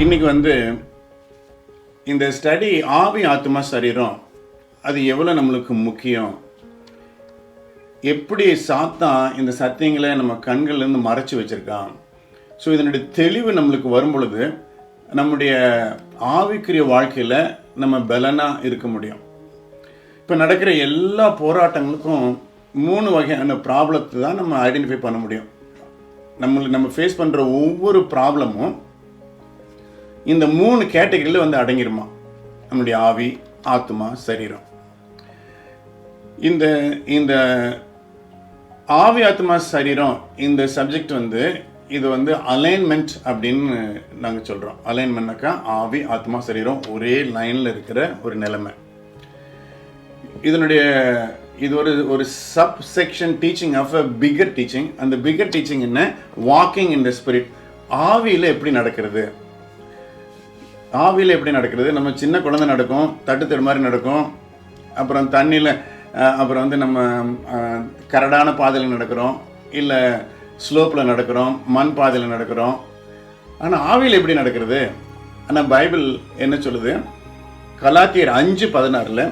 இன்னைக்கு இந்த ஸ்டடி ஆவி ஆத்மா சரீரம் அது எவ்வளோ நம்மளுக்கு முக்கியம், எப்படி சாத்தான் இந்த சத்தியங்களை நம்ம கண்கள்லேருந்து மறைச்சி வச்சுருக்கான். ஸோ இதனுடைய தெளிவு நம்மளுக்கு வரும் பொழுது நம்முடைய ஆவிக்குரிய வாழ்க்கையில் நம்ம பலனாக இருக்க முடியும். இப்போ நடக்கிற எல்லா போராட்டங்களுக்கும் 3 வகையான ப்ராப்ளத்தை தான் நம்ம ஐடென்டிஃபை பண்ண முடியும். நம்ம ஃபேஸ் பண்ணுற ஒவ்வொரு ப்ராப்ளமும் இந்த 3 கேட்டகரியில் அடங்கிருமா. நம்முடைய ஆவி, ஆத்மா, சரீரம். இந்த ஆவி, ஆத்மா, சரீரம் இந்த சப்ஜெக்ட் இது அலைன்மெண்ட் அப்படின்னு நாங்கள் சொல்கிறோம். அலைன்மெண்ட்னாக்கா ஆவி, ஆத்மா, சரீரம் ஒரே லைனில் இருக்கிற ஒரு நிலைமை. இது ஒரு sub section teaching of a figure teaching. அந்த பிகர் டீச்சிங் என்ன? Walking in the spirit. ஆவியில் எப்படி நடக்கிறது? நம்ம சின்ன குழந்தை நடக்கும், தட்டு மாதிரி நடக்கும், அப்புறம் தண்ணியில், அப்புறம் நம்ம கரடான பாதையில் நடக்கிறோம், இல்லை ஸ்லோப்பில் நடக்கிறோம், மண் பாதையில் நடக்கிறோம். ஆனால் ஆவியில் எப்படி நடக்கிறது? ஆனால் பைபிள் என்ன சொல்லுது? கலாத்தியர் 5:16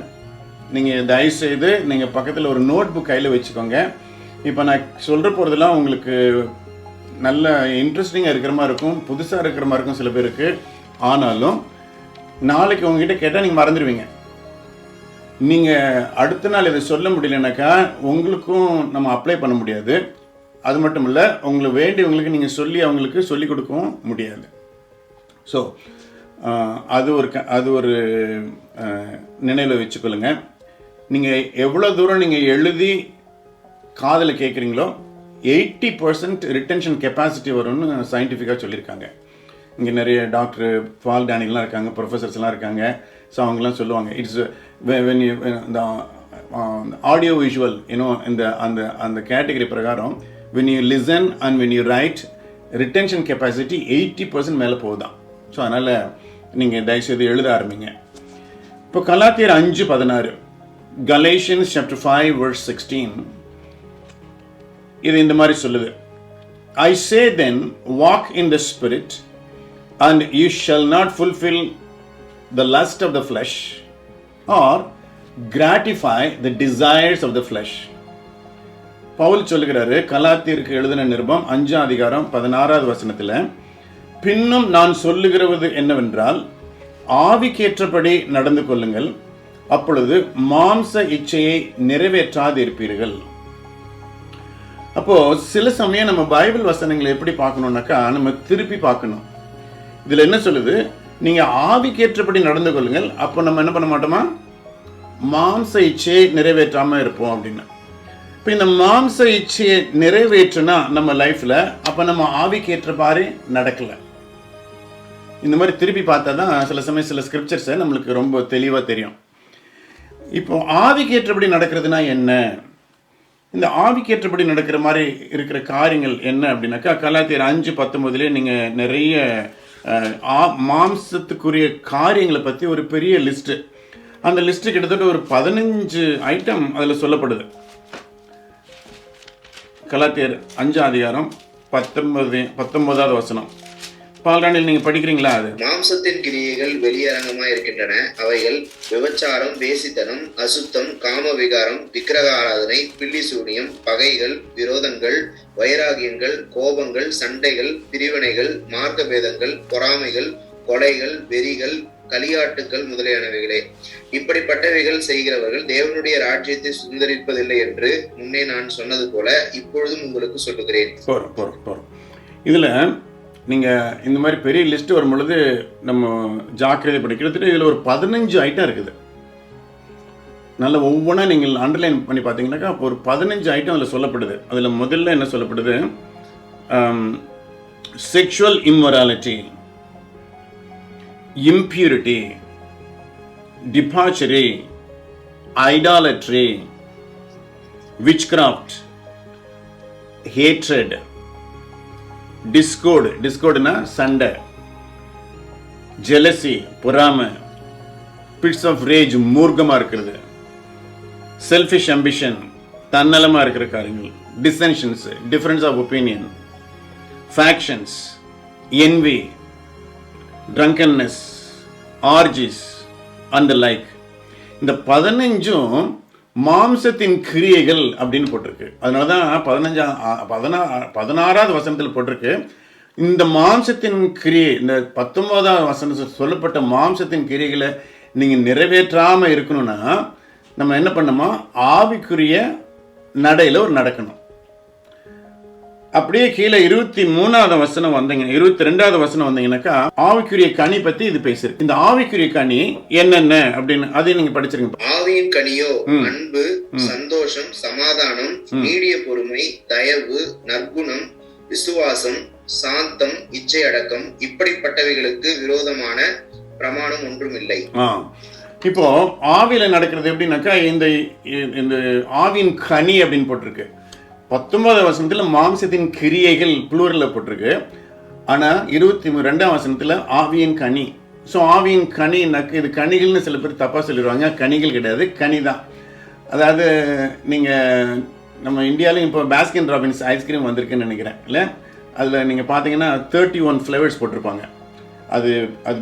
நீங்கள் தயவுசெய்து நீங்கள் பக்கத்தில் ஒரு நோட் புக் கையில் வச்சுக்கோங்க. இப்போ நான் சொல்கிற போகிறதுலாம் உங்களுக்கு நல்ல இன்ட்ரெஸ்டிங்காக இருக்கிற மாதிரி இருக்கும், புதுசாக இருக்கிற மாதிரி இருக்கும் சில பேருக்கு. ஆனாலும் நாளைக்கு உங்ககிட்ட கேட்டால் நீங்கள் மறந்துடுவீங்க. நீங்கள் அடுத்த நாள் இதை சொல்ல முடியலனாக்கா உங்களுக்கும் நம்ம அப்ளை பண்ண முடியாது. அது மட்டும் இல்லை, உங்களுக்கு வேண்டியவங்களுக்கு நீங்கள் சொல்லி அவங்களுக்கு சொல்லிக் கொடுக்கவும் முடியாது. ஸோ அது ஒரு நினைவில் வச்சுக்கொள்ளுங்க. நீங்கள் எவ்வளோ தூரம் நீங்கள் எழுதி காதில் கேட்குறீங்களோ 80% ரிட்டென்ஷன் கெப்பாசிட்டி வரும்னு சயின்டிஃபிக்காக சொல்லியிருக்காங்க. இங்கே நிறைய டாக்டர் பால் டேனிலாம் இருக்காங்க, ப்ரொஃபஸர்ஸ்லாம் இருக்காங்க. ஸோ அவங்கெல்லாம் சொல்லுவாங்க, இட்ஸ் வென் யூ இந்த ஆடியோ விஷுவல் அந்த கேட்டகரி பிரகாரம் when you listen and when you write, retention capacity 80% மேலே போகுதான். ஸோ அதனால் நீங்கள் தயவுசெய்து எழுத ஆரம்பிங்க. இப்போ கலாத்தியர் 5:16, Galatians chapter 5 verse 16 இது இந்த மாதிரி சொல்லுது. I say then, walk in the spirit, and you shall not fulfill the lust of the flesh or gratify the desires of the flesh. Pavul சொல்லுகிறாரு, கலாத்தியருக்கு எழுதின நிருபம் 5:16 பின்னும் நான் சொல்லுகிறது என்னவென்றால், ஆவிக்கேற்றபடி நடந்து கொள்ளுங்கள், அப்பொழுது மாம்ச இச்சையை நிறைவேற்றாதிருப்பீர்கள். அப்போ சில சமயம் நம்ம பைபிள் வசனங்களை எப்படி பார்க்கணும்னாக்கா நம்ம திருப்பி பார்க்கணும். இதுல என்ன சொல்லுது? நீங்க ஆவிக்கேற்றபடி நடந்து கொள்ளுங்கள், அப்போ நம்ம என்ன பண்ண மாட்டோமா? மாம்ச இச்சையை நிறைவேற்றாம இருப்போம் அப்படின்னு. இப்போ இந்த மாம்ச இச்சையை நிறைவேற்றுனா நம்ம லைஃப்ல, அப்ப நம்ம ஆவிக்கேற்ற பாரு நடக்கல. இந்த மாதிரி திருப்பி பார்த்தா தான் சில சமயம் சில ஸ்கிரிப்சர்ஸை நம்மளுக்கு ரொம்ப தெளிவா தெரியும். இப்போ ஆவிக்கேற்றபடி நடக்கிறதுனா என்ன? இந்த ஆவிக்கேற்றபடி நடக்கிற மாதிரி இருக்கிற காரியங்கள் என்ன அப்படின்னாக்கா, கலாத்தியர் 5:19 நீங்க நிறைய மாம்சத்துக்குரிய காரியங்களை பற்றி ஒரு பெரிய லிஸ்ட்டு. அந்த லிஸ்ட்டு கிட்டத்தட்ட ஒரு 15 ஐட்டம் அதில் சொல்லப்படுது. கலாத்தியர் 5:19 பால்ராணியில் நீங்கள் படிக்கிறீங்களா? அது மாம்சத்தின் கிரியைகள் வெளியரங்கமாக இருக்கின்றன. அவைகள் விபச்சாரம், வேசித்தனம், அசுத்தம், காம விகாரம், விக்கிரக ஆராதனை, பில்லி சூனியம், பகைகள், விரோதங்கள், வைராகியங்கள், கோபங்கள், சண்டைகள், பிரிவினைகள், மார்க்க பேதங்கள், பொறாமைகள், கொலைகள், வெறிகள், களியாட்டுக்கள் முதலியானவைகளே. இப்படிப்பட்டவைகள் செய்கிறவர்கள் தேவனுடைய ராஜ்யத்தை சுதந்தரிப்பதில்லை என்று முன்னே நான் சொன்னது போல இப்பொழுதும் உங்களுக்கு சொல்லுகிறேன். இதுல நீங்க இந்த மாதிரி பெரிய லிஸ்ட் வரும் பொழுது நம்ம ஜாக்கிரதை படிக்கிறது. இதுல ஒரு 15 ஐட்டம் இருக்குது. நல்ல ஒவ்வொன்றா நீங்கள் அண்டர்லைன் பண்ணி பார்த்தீங்கன்னாக்கா ஒரு 15 ஐட்டம் அதில் சொல்லப்படுது. அதில் முதல்ல என்ன சொல்லப்படுது? Sexual immorality, impurity, debauchery, idolatry, witchcraft, hatred, discord na சண்டை, jealousy பொறாமை, fits of rage மூர்க்கமா இருக்கிறது, selfish ambition தன்னலமா இருக்கிற காரியங்கள், dissensions difference of opinion, factions, envy, drunkenness, orgies and the like. இந்த 15ம் மாம்சத்தின் கிரியைகள் அப்படின்னு போட்டிருக்கு. அதனால தான் 16வது வசனத்தில் போட்டிருக்கு. இந்த மாம்சத்தின் கிரியை, இந்த 19வது வசனத்தில் சொல்லப்பட்ட மாம்சத்தின் கிரியைகளை நீங்கள் நிறைவேற்றாமல் இருக்கணும்னா நம்ம என்ன பண்ணணுமா, ஆவிக்குரிய நடையில் ஒரு நடக்கணும். அப்படியே கீழே 23வது வசனம் வந்தீங்க, 22வது வசனம் வந்தீங்கன்னாக்கா ஆவிக்குரிய கனி பத்தி இது பேசுறது. இந்த ஆவிக்குரிய கனி என்னென்ன அப்படின்னு அதையும் நீங்க படிச்சிருங்க. ஆவியின் கனியோ அன்பு, சந்தோஷம், சமாதானம், நீடிய பொறுமை, தயவு, நற்குணம், விசுவாசம், சாந்தம், இச்சை அடக்கம், இப்படிப்பட்டவைகளுக்கு விரோதமான பிரமாணம் ஒன்றும் இல்லை. இப்போ ஆவியில நடக்கிறது எப்படின்னாக்கா இந்த ஆவியின் கனி அப்படின்னு போட்டிருக்கு. 19வது வசனத்தில் மாம்சத்தின் கிரியைகள் ப்ளூரலில் போட்டிருக்கு. ஆனால் 22ஆம் வசனத்தில் ஆவியின் கனி. ஸோ ஆவியின் கனினாக்க இது கனிகள்னு சில பேர் தப்பாக சொல்லிடுவாங்க. கனிகள் கிடையாது, கனி தான். அதாவது நீங்கள் நம்ம இந்தியாவிலையும் இப்போ பாஸ்கின் ராபின்ஸ் ஐஸ்கிரீம் வந்திருக்குன்னு நினைக்கிறேன் இல்லை? அதில் நீங்கள் பார்த்தீங்கன்னா 31 ஃப்ளேவர்ஸ் போட்டிருப்பாங்க. அது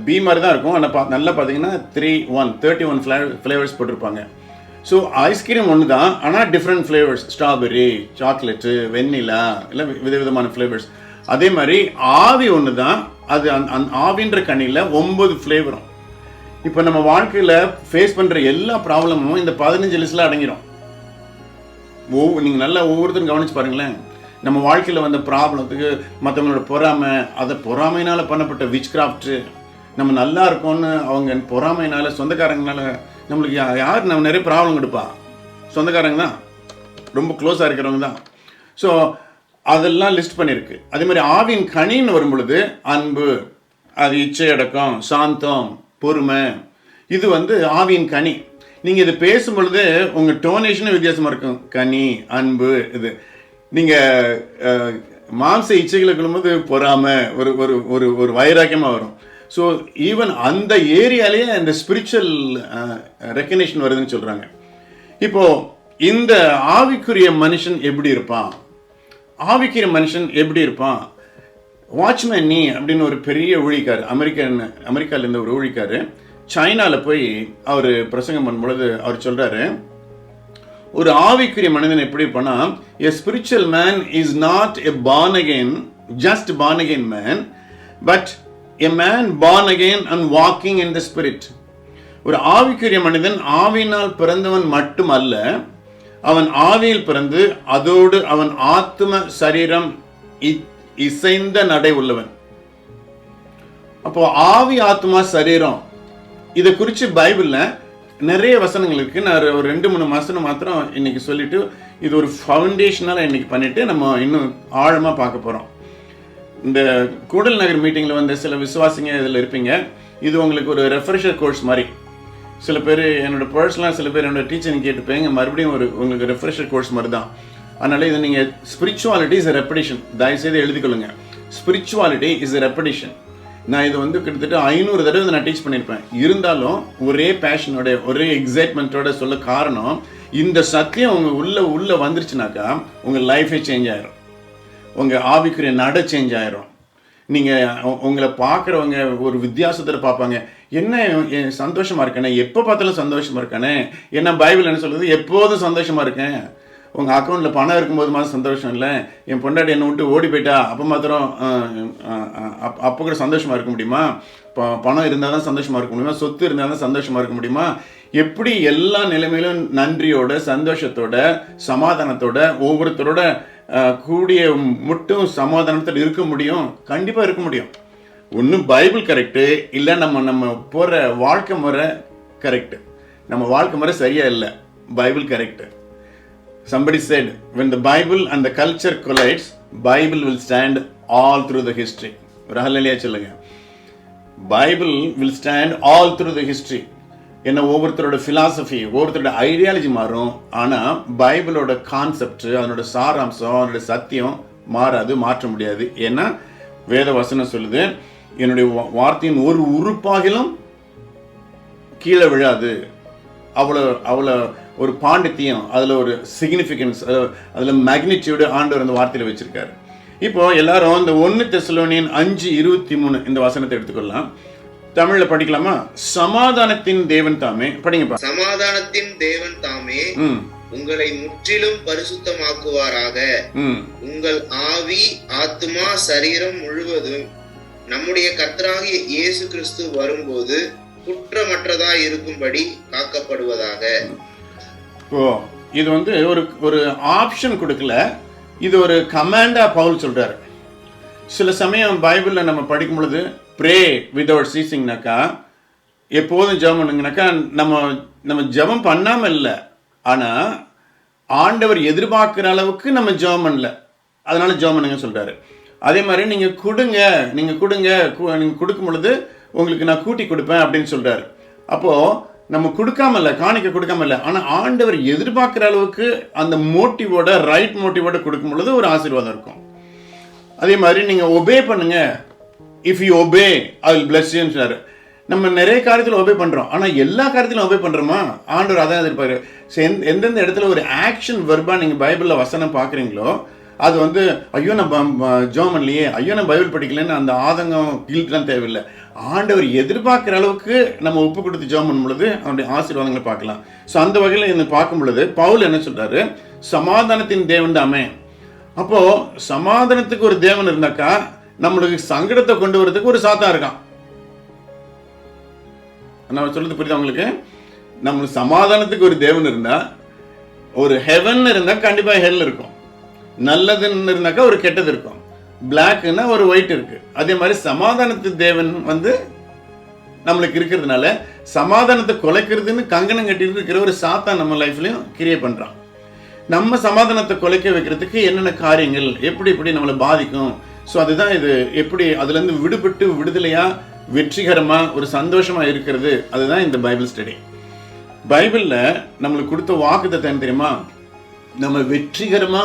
பி மாதிரி தான் இருக்கும். ஆனால் நல்லா பார்த்தீங்கன்னா 31 ஃப்ளேவர்ஸ் போட்டிருப்பாங்க. ஸோ ஐஸ்கிரீம் ஒன்று தான், ஆனால் டிஃப்ரெண்ட் ஃப்ளேவர்ஸ், ஸ்ட்ராபெரி, சாக்லேட்டு, வெண்ணிலா, இல்லை விதவிதமான ஃப்ளேவர்ஸ். அதே மாதிரி ஆவி ஒன்று தான், அது அந்த ஆவின்ற கனியில் 9 ஃப்ளேவரும். இப்போ நம்ம வாழ்க்கையில் ஃபேஸ் பண்ணுற எல்லா ப்ராப்ளமும் இந்த 15 லிஸ்டில் அடங்கிடும். நீங்கள் நல்லா ஒவ்வொருத்தரும் கவனிச்சு பாருங்களேன். நம்ம வாழ்க்கையில் வந்த ப்ராப்ளத்துக்கு மற்றவங்களோட பொறாமை, அதை பொறாமையினால் பண்ணப்பட்ட விச் கிராஃப்ட்டு, நம்ம நல்லா இருக்கோன்னு அவங்க பொறாமையினால, சொந்தக்காரங்கனால நம்மளுக்கு யார் நம்ம நிறைய ப்ராப்ளம் கொடுப்பா, சொந்தக்காரங்க தான், ரொம்ப க்ளோஸாக இருக்கிறவங்க தான். ஸோ அதெல்லாம் லிஸ்ட் பண்ணியிருக்கு. அதே மாதிரி ஆவின் கனின்னு வரும் பொழுது அன்பு, அது இச்சை அடக்கம், சாந்தம், பொறுமை, இது ஆவியின் கனி. நீங்கள் இது பேசும் பொழுது உங்கள் டோனேஷனும் வித்தியாசமாக இருக்கும். கனி, அன்பு, இது நீங்கள் மாம்ச இச்சைகளை கொள்ளும்போது பொறாமை, ஒரு ஒரு ஒரு வைராக்கியமாக வரும். ஸோ ஈவன் அந்த ஏரியாலேயே அந்த ஸ்பிரிச்சுவல் ரெக்கக்னேஷன் வருதுன்னு சொல்கிறாங்க. இப்போது இந்த ஆவிக்குரிய மனுஷன் எப்படி இருப்பான்? ஆவிக்குரிய மனுஷன் எப்படி இருப்பான்? வாட்ச்மேன் நீ அப்படின்னு ஒரு பெரிய ஊழிக்கார், அமெரிக்காவில் இருந்த ஒரு ஊழிக்கார் சைனாவில் போய் அவர் பிரசங்கம் பண்ணும் பொழுது அவர் சொல்கிறாரு, ஒரு ஆவிக்குரிய மனிதன் எப்படி இருப்பான்னா, a spiritual man is not a born again, just born again man, but a man born again and walking in the spirit. ஒரு ஆவிக்குரிய மனிதன் ஆவியினால் பிறந்தவன் மட்டுமல்ல, அவன் ஆவியில் பிறந்து அதோடு அவன் ஆத்ம சரீரம் இசைந்த நடை உள்ளவன். அப்போ ஆவி, ஆத்மா, சரீரம் இதை குறித்து பைபிளில் நிறைய வசனங்கள் இருக்குது. நான் ஒரு 2-3 வசனம் மாத்திரம் இன்னைக்கு சொல்லிட்டு இது ஒரு ஃபவுண்டேஷனாக இன்னைக்கு பண்ணிட்டு நம்ம இன்னும் ஆழமாக பார்க்க போகிறோம். இந்த கூடல் நகர் மீட்டிங்கில் வந்த சில விசுவாசிங்க இதில் இருப்பீங்க. இது உங்களுக்கு ஒரு ரெஃப்ரெஷர் கோர்ஸ் மாதிரி. சில பேர் என்னோட பர்சனலாக, சில பேர் என்னோட டீச்சரிங் கேட்டுப்பேங்க, மறுபடியும் உங்களுக்கு ரெஃப்ரெஷர் கோர்ஸ் மாதிரி தான். அதனால் இது நீங்கள் ஸ்பிரிச்சுவாலிட்டி இஸ் எ ரெப்படிஷன், தயவுசெய்து எழுதிக்கொள்ளுங்க. Spirituality is a repetition. நான் இது கிட்டத்தட்ட 500 தடவை நான் டீச் பண்ணியிருப்பேன். இருந்தாலும் ஒரே பேஷனோட, ஒரே எக்ஸைட்மெண்ட்டோட சொல்ல காரணம், இந்த சத்தியம் உங்கள் உள்ள வந்துருச்சுனாக்கா உங்கள் லைஃபே சேஞ்ச் ஆயிரும், உங்கள் ஆவிக்குரிய நட சேஞ்ச் ஆயிரும். நீங்கள் உங்களை பார்க்குறவங்க ஒரு வித்தியாசத்தில் பார்ப்பாங்க. என்ன சந்தோஷமாக இருக்கேனே, எப்போ பார்த்தாலும் சந்தோஷமாக இருக்கானே, என்ன பைபிள் என்ன சொல்கிறது, எப்போதும் சந்தோஷமாக இருக்கேன். உங்கள் அக்கௌண்ட்டில் பணம் இருக்கும்போது மாத்திரம் சந்தோஷம் இல்லை, என் பொண்டாட்டி என்னை விட்டு ஓடி போயிட்டா அப்போ மாத்திரம் அப்போ கூட சந்தோஷமாக இருக்க முடியுமா? பணம் இருந்தால் தான் சந்தோஷமாக இருக்க முடியுமா? சொத்து இருந்தால் தான் சந்தோஷமாக இருக்க முடியுமா? எப்படி எல்லா நிலைமையிலும் நன்றியோட, சந்தோஷத்தோட, சமாதானத்தோட, ஒவ்வொருத்தரோட கூடிய மட்டும் சமாதானத்தில் இருக்க முடியும்? கண்டிப்பாக இருக்க முடியும். ஒன்றும் பைபிள் கரெக்டு இல்லை, நம்ம போகிற வாழ்க்கை முறை கரெக்டு. நம்ம வாழ்க்கை முறை சரியா இல்லை, Bible correct. Somebody said, when the Bible and the culture collides, Bible will stand all through the history. ஒரு ஹல்லேலூயா சொல்லுங்க. Bible will stand all through the history. என்ன ஒவ்வொருத்தரோட philosophy, ஒவ்வொருத்தரோட ஐடியாலஜி மாறும், ஆனால் பைபிளோட கான்செப்ட், அதனோட சாராம்சம், அதனோட சத்தியம் மாறாது, மாற்ற முடியாது. ஏன்னா வேத வசனம் சொல்லுது, என்னுடைய வார்த்தையின் ஒரு உறுப்பாகிலும் கீழே விழாது. அவ்வளோ ஒரு பாண்டித்தியம், அதில் ஒரு சிக்னிஃபிகன்ஸ், அதில் மேக்னிடியூடு ஆண்டவர் அந்த வார்த்தையில் வச்சிருக்காரு. இப்போ எல்லாரும் இந்த 1 தெசலோனியன் 5:23 இந்த வசனத்தை எடுத்துக்கொள்ளலாம். தமிழ்ல படிக்கலாமா? சமாதானத்தின் தேவன் தாமே. படிங்கப்பா. சமாதானத்தின் தேவன் தாமே உங்களை முற்றிலும் பரிசுத்தமாக்குவாராக. உங்கள் ஆவி, ஆத்துமா, சரீரம் முழுவதும் நம்முடைய கர்த்தராகிய இயேசு கிறிஸ்து வரும்போது குற்றமற்றதாய் இருக்கும்படி காக்கப்படுவதாக. இது ஒரு ஆப்ஷன் கொடுக்கல, இது ஒரு கமாண்டா பவுல் சொல்றாரு. சில சமயம் பைபிள்ல நம்ம படிக்கும் பொழுது ப்ரே வித்அவுட் சீசிங்னாக்கா, எப்போதும் ஜெபம் பண்ணுங்கனாக்கா, நம்ம ஜெபம் பண்ணாம இல்லை, ஆனா ஆண்டவர் எதிர்பார்க்கிற அளவுக்கு நம்ம ஜெபம் பண்ணல, அதனால ஜெபம் பண்ணுங்க சொல்றாரு. அதே மாதிரி நீங்க கொடுக்கும் பொழுது உங்களுக்கு நான் கூட்டி கொடுப்பேன் அப்படின்னு சொல்றாரு. அப்போ நம்ம கொடுக்காம இல்லை, காணிக்க கொடுக்காம இல்லை, ஆனா ஆண்டவர் எதிர்பார்க்கிற அளவுக்கு அந்த மோட்டிவோட, ரைட் மோட்டிவோட கொடுக்கும் பொழுது ஒரு ஆசீர்வாதம் இருக்கும். அதே மாதிரி நீங்க ஒபே பண்ணுங்க. If you obey I will bless you சொன்னாரு. நம்ம நிறைய காரியத்தில் ஒபே பண்றோம், ஆனா எல்லா காரியத்திலும் ஒபே பண்றோமா? ஆண்டவர் அதான் எதிர்பார்க்கிறாரு. எந்தெந்த இடத்துல ஒரு ஆக்ஷன் வெர்பா நீங்க பைபிள்ல வசனம் பாக்குறீங்களோ, அது ஐயோ நம்ம ஜெபம் பண்ணலையே, ஐயோ நம்ம பைபிள் படிக்கலன்னு அந்த ஆதங்கம், கில்ட்லாம் தேவையில்லை. ஆண்டவர் எதிர்பார்க்கிற அளவுக்கு நம்ம ஒப்பு கொடுத்து ஜெபம் பண்ணும் பொழுது அவருடைய ஆசீர்வாதங்களை பார்க்கலாம். ஸோ அந்த வகையில் இந்த பார்க்கும் பொழுது பவுல் என்ன சொல்றாரு? சமாதானத்தின் தேவன் தாமே. அப்போ சமாதானத்துக்கு ஒரு தேவன் இருந்தாக்கா, நம்மளுக்கு சங்கடத்தை கொண்டு வரதுக்கு ஒரு சாத்தா இருக்கான். நான் சொல்றது புரியுதா உங்களுக்கு? நம்மளுக்கு சமாதானத்துக்கு ஒரு தேவன் இருந்தா, ஒரு ஹெவன் இருந்தா கண்டிப்பா ஹெல் இருக்கும், நல்லதுன்னு இருந்தாக்கா ஒரு கெட்டது இருக்கும், பிளாக்னா ஒரு ஒயிட் இருக்கு. அதே மாதிரி சமாதானத்து தேவன் நம்மளுக்கு இருக்கிறதுனால சமாதானத்தை குலைக்கிறதுன்னு கங்கணம் கட்டிட்டு இருக்கிற ஒரு சாத்தா நம்ம லைஃப்லயும் கிரியேட் பண்றான். நம்ம சமாதானத்தை குலைக்க வைக்கிறதுக்கு என்னென்ன காரியங்கள் எப்படி நம்மளை பாதிக்கும். ஸோ அதுதான் இது, எப்படி அதுல இருந்து விடுபட்டு விடுதலையா வெற்றிகரமா ஒரு சந்தோஷமா இருக்கிறது. அதுதான் இந்த பைபிள் ஸ்டடி. பைபிள்ல நம்மளுக்கு கொடுத்த வாக்குத்தத்தம் தெரியுமா? நம்ம வெற்றிகரமா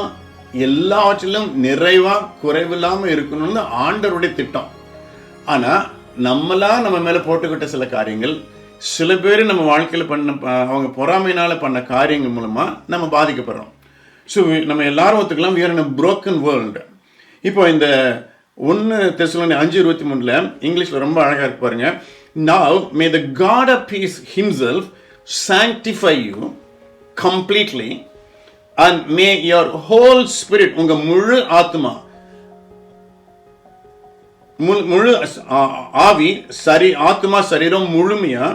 எல்லாவற்றிலும் நிறைவா குறைவில்லாம இருக்கணும்னு ஆண்டவருடைய திட்டம். ஆனா நம்ம மேல போட்டுக்கிட்ட சில காரியங்கள், சில பேர் நம்ம வாழ்க்கையில் அவங்க பொறாமையினால பண்ண காரியங்கள் மூலமா நம்ம பாதிக்கப்படுறோம். ஸோ நம்ம எல்லாரும் ஒத்துக்கலாம், we are in a broken world. இப்போ இந்த 1 தெசலோனிக்கர் 5:23 இங்கிலீஷ்ல ரொம்ப அழகா இருக்கு பாருங்க. Now may the God of peace himself sanctify you completely and may your whole spirit, உங்க முழு ஆத்மா, முழு ஆவி, ஆத்மா, சரீரம் முழுமையா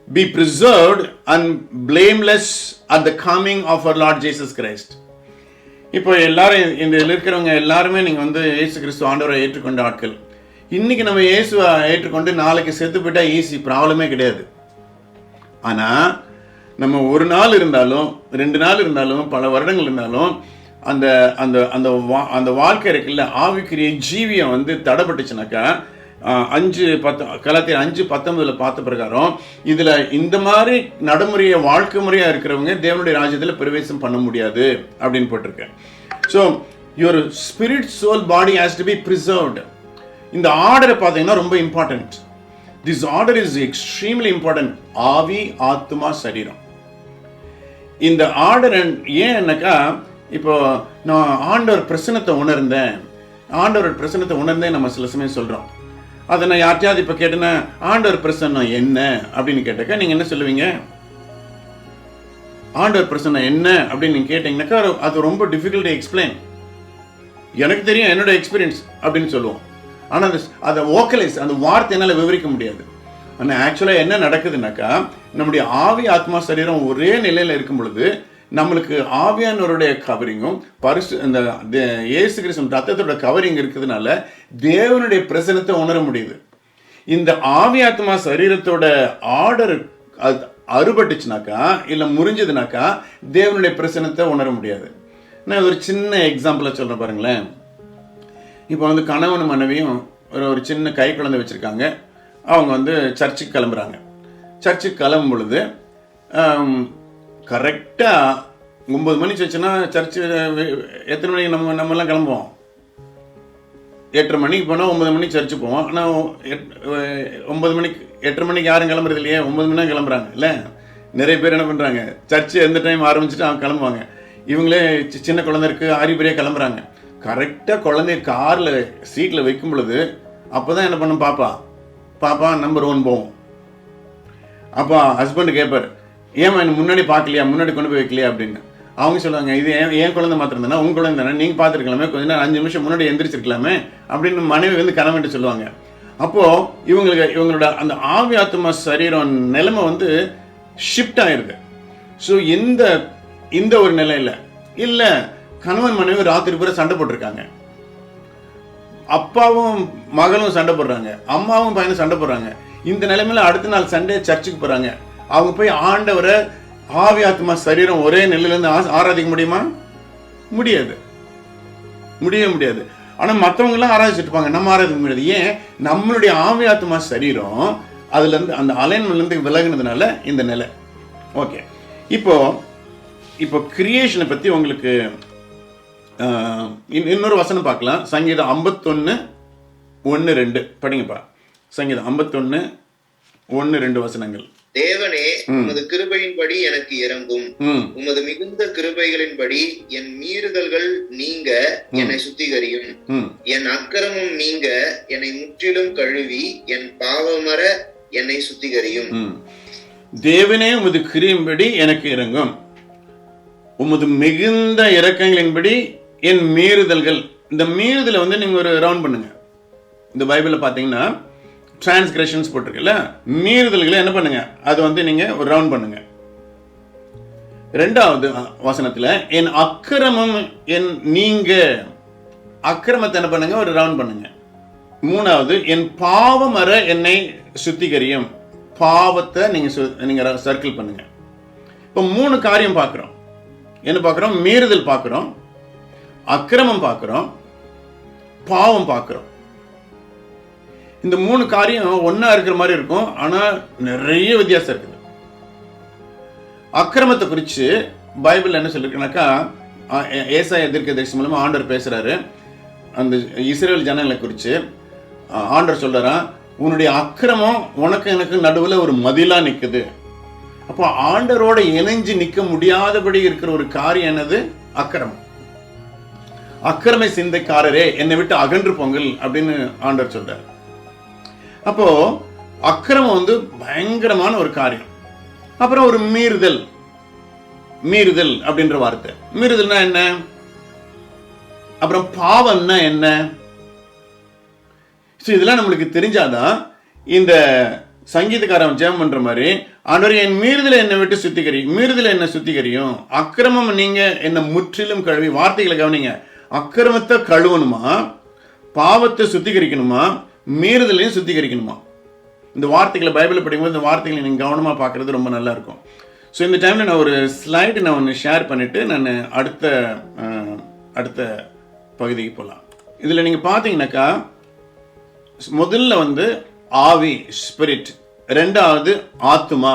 be preserved and blameless at the coming of our Lord Jesus Christ. இப்போ எல்லாரும் இந்த இருக்கிறவங்க எல்லாருமே நீங்க இயேசு கிறிஸ்து ஆண்டவரை ஏற்றுக்கொண்ட ஆட்கள். இன்னைக்கு நம்ம இயேசுவை ஏற்றுக்கொண்டு நாளைக்கு செத்து போயிட்டா ஈஸி, ப்ராப்ளமே கிடையாது. ஆனா நம்ம ஒரு நாள் இருந்தாலும், 2 நாள் இருந்தாலும், பல வருடங்கள் இருந்தாலும், அந்த அந்த அந்த அந்த வாழ்க்கை இருக்குல்ல, ஆவிக்குரிய ஜீவியம் தடைப்பட்டுச்சுனாக்கா, 5:10 5:19 பார்த்த பிரகாரம் இதுல இந்த மாதிரி நடைமுறைய வாழ்க்கை முறையா இருக்கிறவங்க தேவனுடைய ராஜ்யத்தில் பிரவேசம் பண்ண முடியாது அப்படின்னு போட்டிருக்கேன். So your spirit, soul, body has to be preserved. இந்த ஆர்டரை பார்த்தீங்கன்னா ரொம்ப important. This order is extremely important. ஆவி, ஆத்மா, சரீரம். இந்த ஆர்டர் ஏன்னாக்கா, இப்போ நான் ஆண்டவர் பிரசன்னத்தை உணர்ந்தேன் நம்ம சில சமயம் சொல்றோம். அதை நான் யார்ட்டையாவது இப்போ கேட்டேன்னா, ஆண்டவர் பிரசன்னம் என்ன அப்படின்னு கேட்டாக்கா நீங்கள் என்ன சொல்லுவீங்க? ஆண்டவர் பிரசன்னம் என்ன அப்படின்னு நீங்கள் கேட்டீங்கன்னாக்கா அது ரொம்ப டிஃபிகல்ட் எக்ஸ்பிளைன். எனக்கு தெரியும், என்னோட எக்ஸ்பீரியன்ஸ் அப்படின்னு சொல்லுவோம். ஆனால் அதை வோக்கலைஸ், அந்த வார்த்தை என்னால் விவரிக்க முடியாது. ஆனால் ஆக்சுவலாக என்ன நடக்குதுனாக்கா, நம்முடைய ஆவி, ஆத்மா, சரீரம் ஒரே நிலையில் இருக்கும் பொழுது நம்மளுக்கு ஆவியானவருடைய கவரிங்கும் இந்த இயேசு கிறிஸ்து ரத்தத்தோட கவரிங் இருக்கிறதுனால தேவனுடைய பிரசன்னத்தை உணர முடியுது. இந்த ஆவி, ஆத்மா, சரீரத்தோட ஆர்டர் அறுபட்டுச்சுனாக்கா, இல்லை முறிஞ்சதுனாக்கா தேவனுடைய பிரசன்னத்தை உணர முடியாது. நான் ஒரு சின்ன எக்ஸாம்பிளை சொல்றேன் பாருங்களேன். இப்போ கணவன் மனைவியும் ஒரு சின்ன கை குழந்தை வச்சிருக்காங்க. அவங்க சர்ச்சுக்கு கிளம்புறாங்க. சர்ச்சுக்கு கிளம்பும் பொழுது கரெக்டாக 9 மணி வச்சுன்னா சர்ச்சு எத்தனை மணிக்கு நம்மலாம் கிளம்புவோம்? 8:30 மணிக்கு போனால் 9 மணிக்கு சர்ச்சு போவோம். ஆனால் 9 மணிக்கு 8:30 மணிக்கு யாரும் கிளம்புறது இல்லையே, 9 மணி தான் கிளம்புறாங்க இல்லை? நிறைய பேர் என்ன பண்ணுறாங்க, சர்ச்சு எந்த டைம் ஆரம்பிச்சுட்டு அவங்க கிளம்புவாங்க. இவங்களே சின்ன குழந்தை இருக்குது, ஆரிபரியாக கிளம்புறாங்க. கரெக்டாக குழந்தைய காரில் சீட்டில் வைக்கும் பொழுது அப்போ தான் என்ன பண்ணும் பாப்பா, பாப்பா நம்பர் 1 போவோம். அப்போ ஹஸ்பண்ட் கேட்பார், ஏமா எனக்கு முன்னாடி பார்க்கலையா, முன்னாடி கொண்டு போய் வைக்கலையா அப்படின்னு. அவங்க சொல்லுவாங்க, இது என் குழந்தை மாத்திரம் தானே, உங்க குழந்தை தானே, நீங்கள் பார்த்துருக்கலாமே, கொஞ்ச நேரம் 5 நிமிஷம் முன்னாடி எந்திரிச்சிருக்கலாமே அப்படின்னு மனைவி வந்து கணவன்ட்டு சொல்லுவாங்க. அப்போது இவங்களோட அந்த ஆவி ஆத்மா சரீரம் நிலைமை வந்து ஷிஃப்ட் ஆயிடுது. ஸோ இந்த ஒரு நிலையில் இல்லை, கணவன் மனைவி ராத்திரி பூரா சண்டை போட்டிருக்காங்க, அப்பாவும் மகளும் சண்டை போடுறாங்க, அம்மாவும் பையனும் சண்டை போடுறாங்க. இந்த நிலைமையில அடுத்த நாள் சண்டே சர்ச்சுக்கு போகிறாங்க. அவங்க போய் ஆண்டவரை ஆவி ஆத்மா சரீரம் ஒரே நிலையிலேருந்து ஆராதிக்க முடியுமா? முடியாது, முடியவே முடியாது. ஆனால் மற்றவங்களாம் ஆராதிச்சுட்டு இருப்பாங்க, நம்ம ஆராதிக்க முடியாது. ஏன்? நம்மளுடைய ஆவி ஆத்மா சரீரம் அதுலேருந்து அந்த அலைன்மெண்ட்லேருந்து விலகினதுனால இந்த நிலை. ஓகே, இப்போ கிரியேஷனை பற்றி உங்களுக்கு இன்னொரு வசனம் பார்க்கலாம். சங்கீதம் 51:1-2 படிங்கப்பா. சங்கீதம் 51:1-2 வசனங்கள். தேவனே, உமது கிருபையின்படி எனக்கு இரங்கும், உமது மிகுந்த கிருபைகளின்படி என் மீறுதல்கள் நீங்க என்னை சுத்திகரியும், என் அக்கிரமம் நீங்க என்னை முற்றிலும் கழுவி என் பாவமற என்னை சுத்திகரியும். தேவனே, உமது கிருபையின்படி எனக்கு இரங்கும், உமது மிகுந்த இரக்கங்களின்படி என் மீறுதல்கள். இந்த மீறுதலை வந்து நீங்க ஒரு ரவுண்ட் பண்ணுங்க. இந்த பைபிளில் பார்த்தீங்கன்னா டிரான்ஸ்கிரஷன்ஸ் போட்டிருக்குல்ல, மீறுதல்களை என்ன பண்ணுங்க, அது வந்து நீங்க ஒரு ரவுண்ட் பண்ணுங்க. 2வது வசனத்துல என் அக்கிரமம் நீங்க அக்கிரமத்தை என்ன பண்ணுங்க, ஒரு ரவுண்ட் பண்ணுங்க. 3வது என் பாவம் அற என்னை சுத்திகரியும், பாவத்தை நீங்க சர்க்கிள் பண்ணுங்க. இப்போ 3 காரியம் பார்க்கிறோம். என்ன பார்க்கிறோம்? மீறுதல் பார்க்கிறோம், அக்கிரமம் பார்க்கிறோம், பாவம் பார்க்கிறோம். இந்த 3 காரியம் ஒன்னா இருக்கிற மாதிரி இருக்கும், ஆனா நிறைய வித்தியாசம் இருக்குது. அக்கிரமத்தை குறித்து பைபிள் என்ன சொல்லிருக்குனாக்கா, ஏசாயா தீர்க்கதரிசி மூலமா ஆண்டவர் பேசுறாரு. அந்த இஸ்ரேல் ஜனங்களை குறித்து ஆண்டவர் சொல்றாராம், உன்னுடைய அக்கிரமம் உனக்கு எனக்கு நடுவில் ஒரு மதிலா நிற்குது. அப்போ ஆண்டரோட இணைஞ்சு நிற்க முடியாதபடி இருக்கிற ஒரு காரியம் என்னது? அக்கிரமம். அக்கிரமை சிந்தைக்காரரே என்னை விட்டு அகன்று பொங்கல் அப்படின்னு ஆண்டவர் சொல்றார். அப்போ அக்கிரமம் வந்து பயங்கரமான ஒரு காரியம். அப்புறம் ஒரு மீறுதல் அப்படின்ற வார்த்தை. மீறுதல்னா என்ன? அப்புறம் பாவம்னா என்ன? இதெல்லாம் நம்மளுக்கு தெரிஞ்சாதான் இந்த சங்கீதக்காரன் ஜெபம் பண்ற மாதிரி, ஆண்டவரே என் மீறுதலை என்னை விட்டு சுத்திகரியும், மீறுதலை என்ன சுத்திகரியும், அக்கிரமம் நீங்க என்ன முற்றிலும் கழுவி. வார்த்தைகளை கவனிங்க, அக்கிரமத்தை கழுவணுமா, பாவத்தை சுத்திகரிக்கணுமா, மீறுதலையும் சுத்திகரிக்கணுமா? இந்த வார்த்தைகளை பைபிளை படிக்கும்போது இந்த வார்த்தைகளை நீங்கள் கவனமாக பார்க்குறது ரொம்ப நல்லா இருக்கும். ஸோ இந்த டைமில் நான் ஒரு ஸ்லைடு நான் ஒன்று ஷேர் பண்ணிவிட்டு நான் அடுத்த பகுதிக்கு போகலாம். இதில் நீங்கள் பார்த்தீங்கன்னாக்கா, முதல்ல வந்து ஆவி ஸ்பிரிட், 2வது ஆத்மா,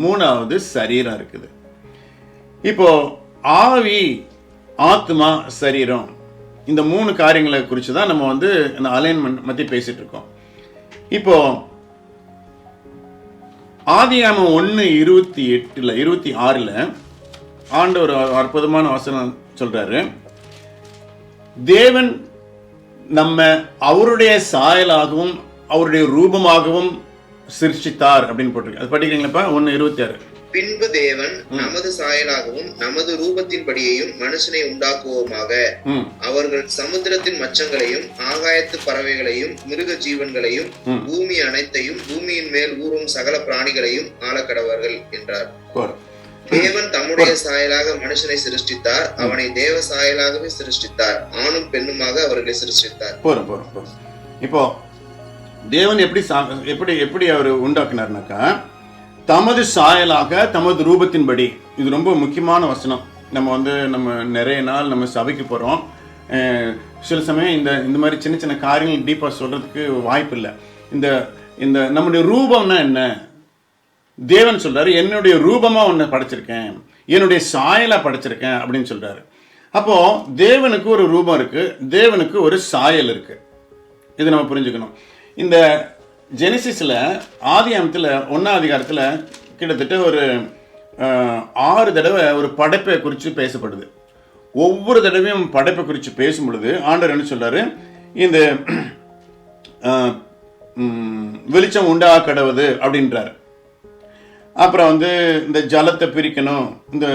3வது சரீரம் இருக்குது. இப்போ ஆவி, ஆத்மா, சரீரம், இந்த 3 காரியங்களை குறித்து தான் நம்ம வந்து இந்த அலைன்மெண்ட் பற்றி பேசிட்டு இருக்கோம். இப்போ ஆதியாகமம் 1:26 ஆண்டவர் ஒரு அற்புதமான வசனம் சொல்றாரு. தேவன் நம்ம அவருடைய சாயலாகவும் அவருடைய ரூபமாகவும் சிருஷ்டித்தார் அப்படின்னு போட்டிருக்கு. அது படிக்கிறீங்களா? 1:26. பின்பு தேவன் நமது சாயலாகவும் நமது ரூபத்தின்படியையும் மனுஷனை உண்டாக்குவோமாக, அவர்கள் சமுத்திரத்தின் மச்சங்களையும் ஆகாயத்து பறவைகளையும் மிருக ஜீவன்களையும் பூமி அனைத்தையும் பூமியின் மேல் ஊறும் சகல பிராணிகளையும் ஆளக்கடவர்கள் என்றார். தேவன் தம்முடைய சாயலாக மனுஷனை சிருஷ்டித்தார், அவனை தேவ சாயலாகவே சிருஷ்டித்தார், ஆணும் பெண்ணுமாக அவர்களை சிருஷ்டித்தார். இப்போ தேவன் எப்படி அவர் உண்டாக்குனார்னாக்கா, தமது சாயலாக தமது ரூபத்தின்படி. இது ரொம்ப முக்கியமான வசனம். நம்ம நிறைய நாள் நம்ம சபைக்கு போகிறோம். சில சமயம் இந்த மாதிரி சின்ன சின்ன காரியங்கள் டீப்பாக சொல்கிறதுக்கு வாய்ப்பு இல்லை. இந்த நம்முடைய ரூபம்னா என்ன? தேவன் சொல்கிறாரு, என்னுடைய ரூபமாக ஒன்று படைச்சிருக்கேன், என்னுடைய சாயலாக படைச்சிருக்கேன் அப்படின்னு சொல்கிறாரு. அப்போது தேவனுக்கு ஒரு ரூபம் இருக்குது, தேவனுக்கு ஒரு சாயல் இருக்குது. இது நம்ம புரிஞ்சுக்கணும். இந்த ஜெனிசிஸில் ஆதியாகமத்தில் 1ஆம் அதிகாரத்தில் கிட்டத்தட்ட ஒரு 6 தடவை ஒரு படைப்பை குறித்து பேசப்படுது. ஒவ்வொரு தடவையும் படைப்பை குறித்து பேசும் பொழுது ஆண்டவர் என்ன சொல்றாரு, இந்த வெளிச்சம் உண்டாக கடவுது அப்படின்றார். அப்புறம் வந்து இந்த ஜலத்தை பிரிக்கணும், இந்த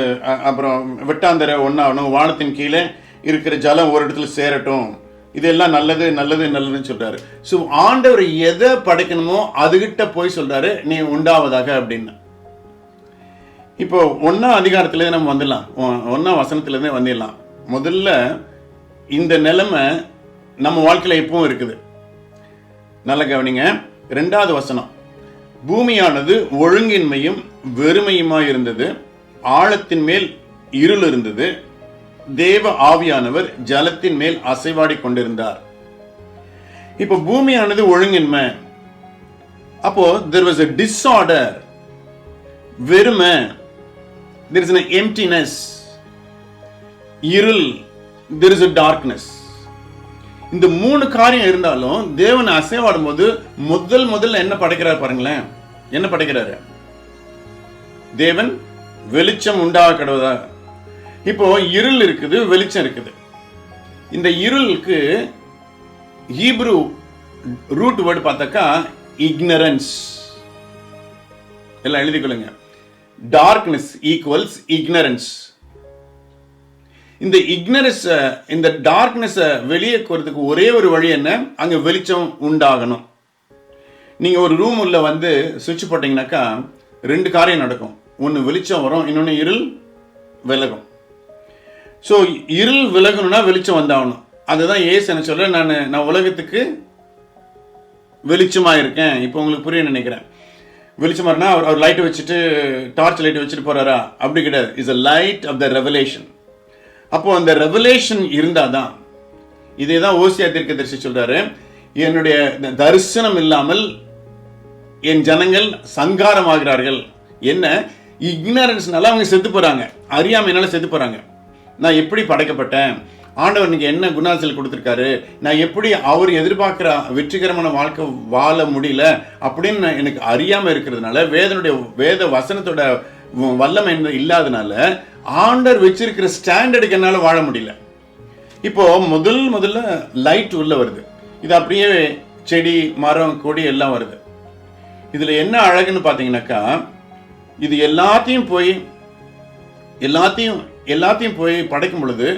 அப்புறம் வெட்டாந்தரை ஒன்றாகணும், வானத்தின் கீழே இருக்கிற ஜலம் ஒரு இடத்துல சேரட்டும், இதெல்லாம் நல்லது நல்லது நல்லதுன்னு சொல்றாரு. ஸோ ஆண்டவர் எதை படைக்கணுமோ அதுகிட்ட போய் சொல்றாரு நீ உண்டாவதாக அப்படின்னு. இப்போ 1ஆம் அதிகாரத்திலேருந்து நம்ம வந்துடலாம், 1ஆம் வசனத்திலேருந்தே வந்துடலாம். முதல்ல இந்த நிலைமை நம்ம வாழ்க்கையில் எப்பவும் இருக்குது. நல்ல கவனிங்க. 2வது வசனம், பூமியானது ஒழுங்கின்மையும் வெறுமையுமாய் இருந்தது, ஆழத்தின் மேல் இருள் இருந்தது, தேவ ஆவியானவர் ஜலத்தின் மேல் அசைவாடி கொண்டிருந்தார். இப்போ பூமியானது ஒழுங்கின்மை, அப்போ there was a disorder, வெறுமை, there is an emptiness, இருள், there is a darkness. இந்த 3 காரியம் இருந்தாலும் தேவன் அசைவாடும் போது முதல்ல என்ன படைக்கிறார் பாருங்களேன். என்ன படைக்கிறாரு? தேவன் வெளிச்சம் உண்டாக கடவுதா. இப்போ இருள் இருக்குது, வெளிச்சம் இருக்குது. இந்த இருளுக்கு ஹீப்ரு ரூட் வேர்டு பார்த்தாக்கா இக்னரன்ஸ். எல்லாம் எழுதிக்கொள்ளுங்க. Darkness equals ignorance. இந்த இக்னரன்ஸ், இந்த டார்க்னஸ் வெளியே போறதுக்கு ஒரே ஒரு வழி என்ன? அங்க வெளிச்சம் உண்டாகணும். நீங்க ஒரு ரூம் உள்ள வந்து சுவிட்ச் போட்டீங்கன்னாக்கா 2 காரியம் நடக்கும். ஒன்று வெளிச்சம் வரும், இன்னொன்று இருள் விலகும். ஸோ இருள் விலகணும்னா வெளிச்சம் வந்தாகணும். அதுதான் ஏசு என்ன சொல்ற, நான் உலகத்துக்கு வெளிச்சமா இருக்கேன். இப்போ உங்களுக்கு புரிய நினைக்கிறேன். வெளிச்சமா இருந்தா அவர் லைட்டை வச்சுட்டு, டார்ச் லைட்டை வச்சுட்டு போறாரா? அப்படி கிடையாது. Is a light of the revelation. அப்போ அந்த ரெவலேஷன் இருந்தாதான். இதே தான் ஓசியா தீர்க்கதரிசி சொல்றாரு, என்னுடைய தரிசனம் இல்லாமல் என் ஜனங்கள் சங்காரமாகிறார்கள். என்ன? இக்னரன்ஸ்னால அவங்க செத்து போறாங்க, அறியாமையினால செத்து போறாங்க. நான் எப்படி படைக்கப்பட்டேன், ஆண்டவர் நீங்க என்ன குணாசல் கொடுத்துருக்காரு, நான் எப்படி அவர் எதிர்பார்க்கிற வெற்றிகரமான வாழ்க்கை வாழ முடியல அப்படின்னு எனக்கு அறியாம இருக்கிறதுனால, வேத வசனத்தோட வல்லமை இல்லாதனால ஆண்டவர் வச்சிருக்கிற ஸ்டாண்டர்டுக்கு என்னால வாழ முடியல. இப்போ முதல்ல லைட் உள்ள வருது. இது அப்படியே செடி, மரம், கொடி எல்லாம் வருது. இதுல என்ன அழகுன்னு பாத்தீங்கன்னாக்கா, இது எல்லாத்தையும் போய் படைக்கும் பொழுது